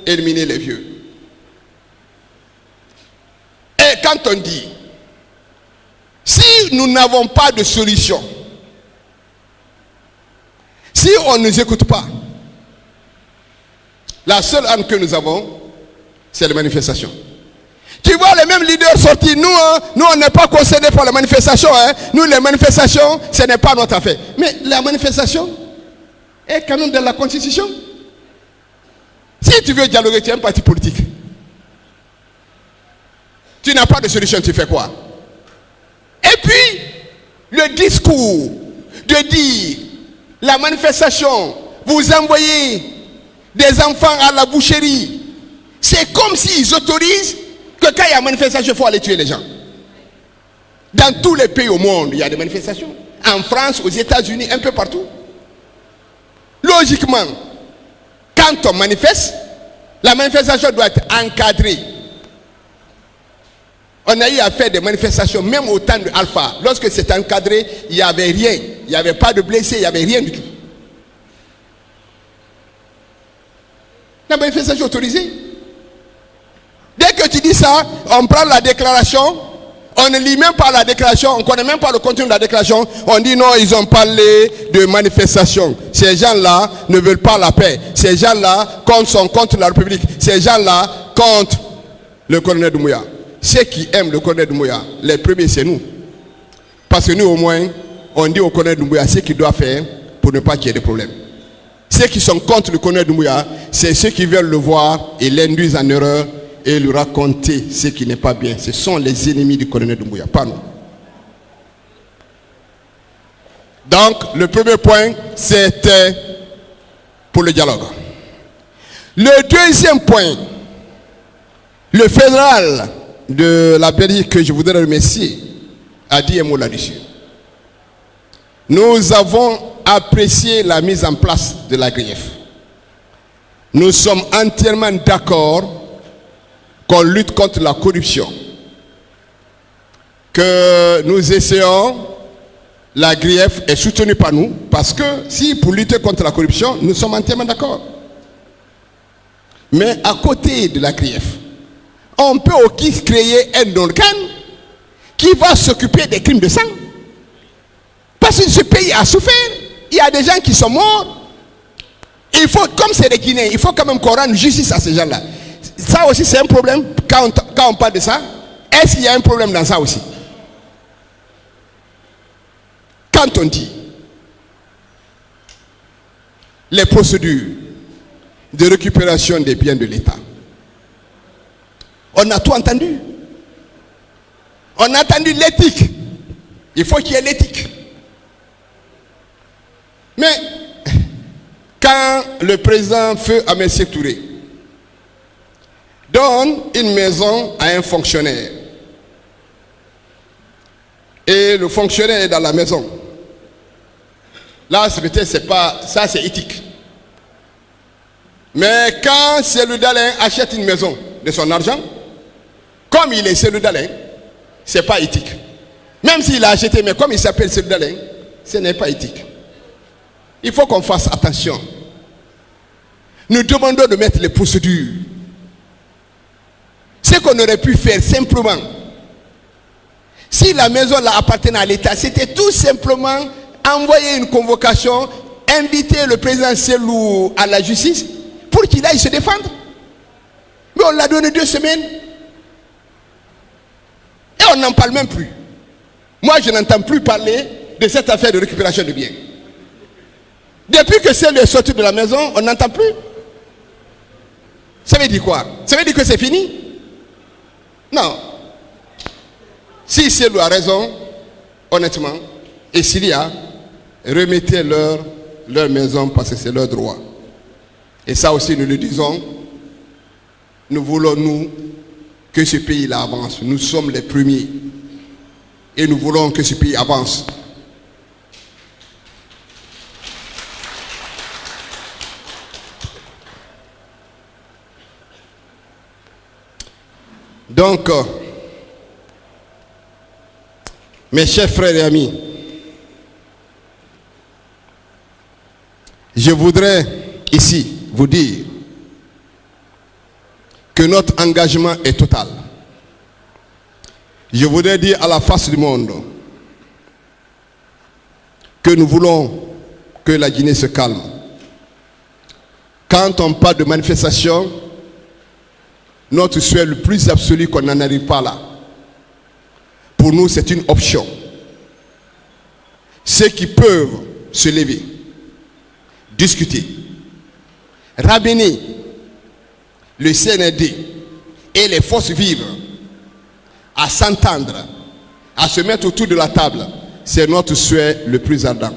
K: éliminer les vieux. Et quand on dit, si nous n'avons pas de solution, si on ne nous écoute pas, la seule arme que nous avons, c'est les manifestations. Tu vois les mêmes leaders sortir. Nous on n'est pas concernés par les manifestations. Nous, les manifestations, ce n'est pas notre affaire. Mais la manifestation est quand même dans la Constitution. Si tu veux dialoguer, tu es un parti politique. Tu n'as pas de solution, tu fais quoi? Et puis, le discours de dire, la manifestation, vous envoyez des enfants à la boucherie, c'est comme s'ils autorisent que quand il y a manifestation, il faut aller tuer les gens. Dans tous les pays au monde, il y a des manifestations. En France, aux États-Unis, un peu partout. Logiquement, quand on manifeste, la manifestation doit être encadrée. On a eu à faire des manifestations, même au temps de Alpha. Lorsque c'était encadré, il n'y avait rien. Il n'y avait pas de blessés, il n'y avait rien du tout. La manifestation autorisée. Dès que tu dis ça, on prend la déclaration, on ne lit même pas la déclaration, on ne connaît même pas le contenu de la déclaration, on dit non, ils ont parlé de manifestation. Ces gens-là ne veulent pas la paix. Ces gens-là sont contre la République. Ces gens-là contre le colonel Doumbouya. Ceux qui aiment le colonel Doumbouya, les premiers c'est nous. Parce que nous au moins, on dit au colonel Doumbouya ce qu'il doit faire pour ne pas qu'il y ait de problèmes. Ceux qui sont contre le colonel Doumbouya, c'est ceux qui veulent le voir et l'induisent en erreur et lui raconter ce qui n'est pas bien. Ce sont les ennemis du colonel Doumbouya, pas nous. Donc, le premier point, c'était pour le dialogue. Le deuxième point, le fédéral de la Belgique, que je voudrais remercier, a dit un mot là-dessus. Nous avons apprécié la mise en place de la GRIEF. Nous sommes entièrement d'accord qu'on lutte contre la corruption, que nous essayons, la GRIEF est soutenue par nous, parce que si pour lutter contre la corruption, nous sommes entièrement d'accord. Mais à côté de la GRIEF, on peut aussi créer un organe qui va s'occuper des crimes de sang. Parce que ce pays a souffert, il y a des gens qui sont morts. Il faut, comme c'est des Guinéens, il faut quand même qu'on rende justice à ces gens-là. Ça aussi c'est un problème quand on parle de ça. Est-ce qu'il y a un problème dans ça aussi? Quand on dit les procédures de récupération des biens de l'État, on a tout entendu. On a entendu l'éthique. Il faut qu'il y ait l'éthique. Mais quand le président Feu Ahmed Sékou Touré donne une maison à un fonctionnaire et le fonctionnaire est dans la maison, là peut-être c'est pas ça, c'est éthique. Mais quand Cellou Dalein achète une maison de son argent, comme il est Cellou Dalein, c'est pas éthique. Même s'il a acheté, mais comme il s'appelle Cellou Dalein, ce n'est pas éthique. Il faut qu'on fasse attention. Nous demandons de mettre les procédures. Ce qu'on aurait pu faire simplement, si la maison là appartenait à l'État, c'était tout simplement envoyer une convocation, inviter le président Cellou à la justice pour qu'il aille se défendre. Mais on l'a donné 2 semaines. Et on n'en parle même plus. Moi, je n'entends plus parler de cette affaire de récupération de biens. Depuis que c'est le sorti de la maison, on n'entend plus. Ça veut dire quoi? Ça veut dire que c'est fini? Non. Si c'est lui a raison, honnêtement, et s'il y a, remettez leur maison parce que c'est leur droit. Et ça aussi, nous le disons, nous voulons, nous, que ce pays-là avance. Nous sommes les premiers. Et nous voulons que ce pays avance. Donc, mes chers frères et amis, je voudrais ici vous dire que notre engagement est total. Je voudrais dire à la face du monde que nous voulons que la Guinée se calme. Quand on parle de manifestation, notre souhait le plus absolu qu'on n'en arrive pas là. Pour nous, c'est une option. Ceux qui peuvent se lever, discuter, ramener le CNRD et les forces vives à s'entendre, à se mettre autour de la table, c'est notre souhait le plus ardent.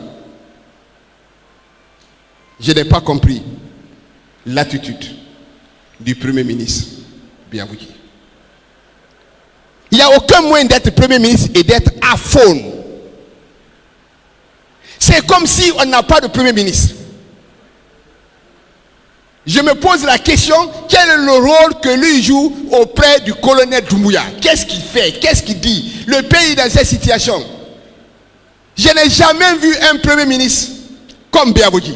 K: Je n'ai pas compris l'attitude du Premier ministre. Bien vous dire. Il n'y a aucun moyen d'être Premier ministre et d'être aphone. C'est comme si on n'a pas de Premier ministre. Je me pose la question, quel est le rôle que lui joue auprès du colonel Doumbouya? Qu'est-ce qu'il fait? Qu'est-ce qu'il dit? Le pays est dans cette situation. Je n'ai jamais vu un Premier ministre comme Biabodji.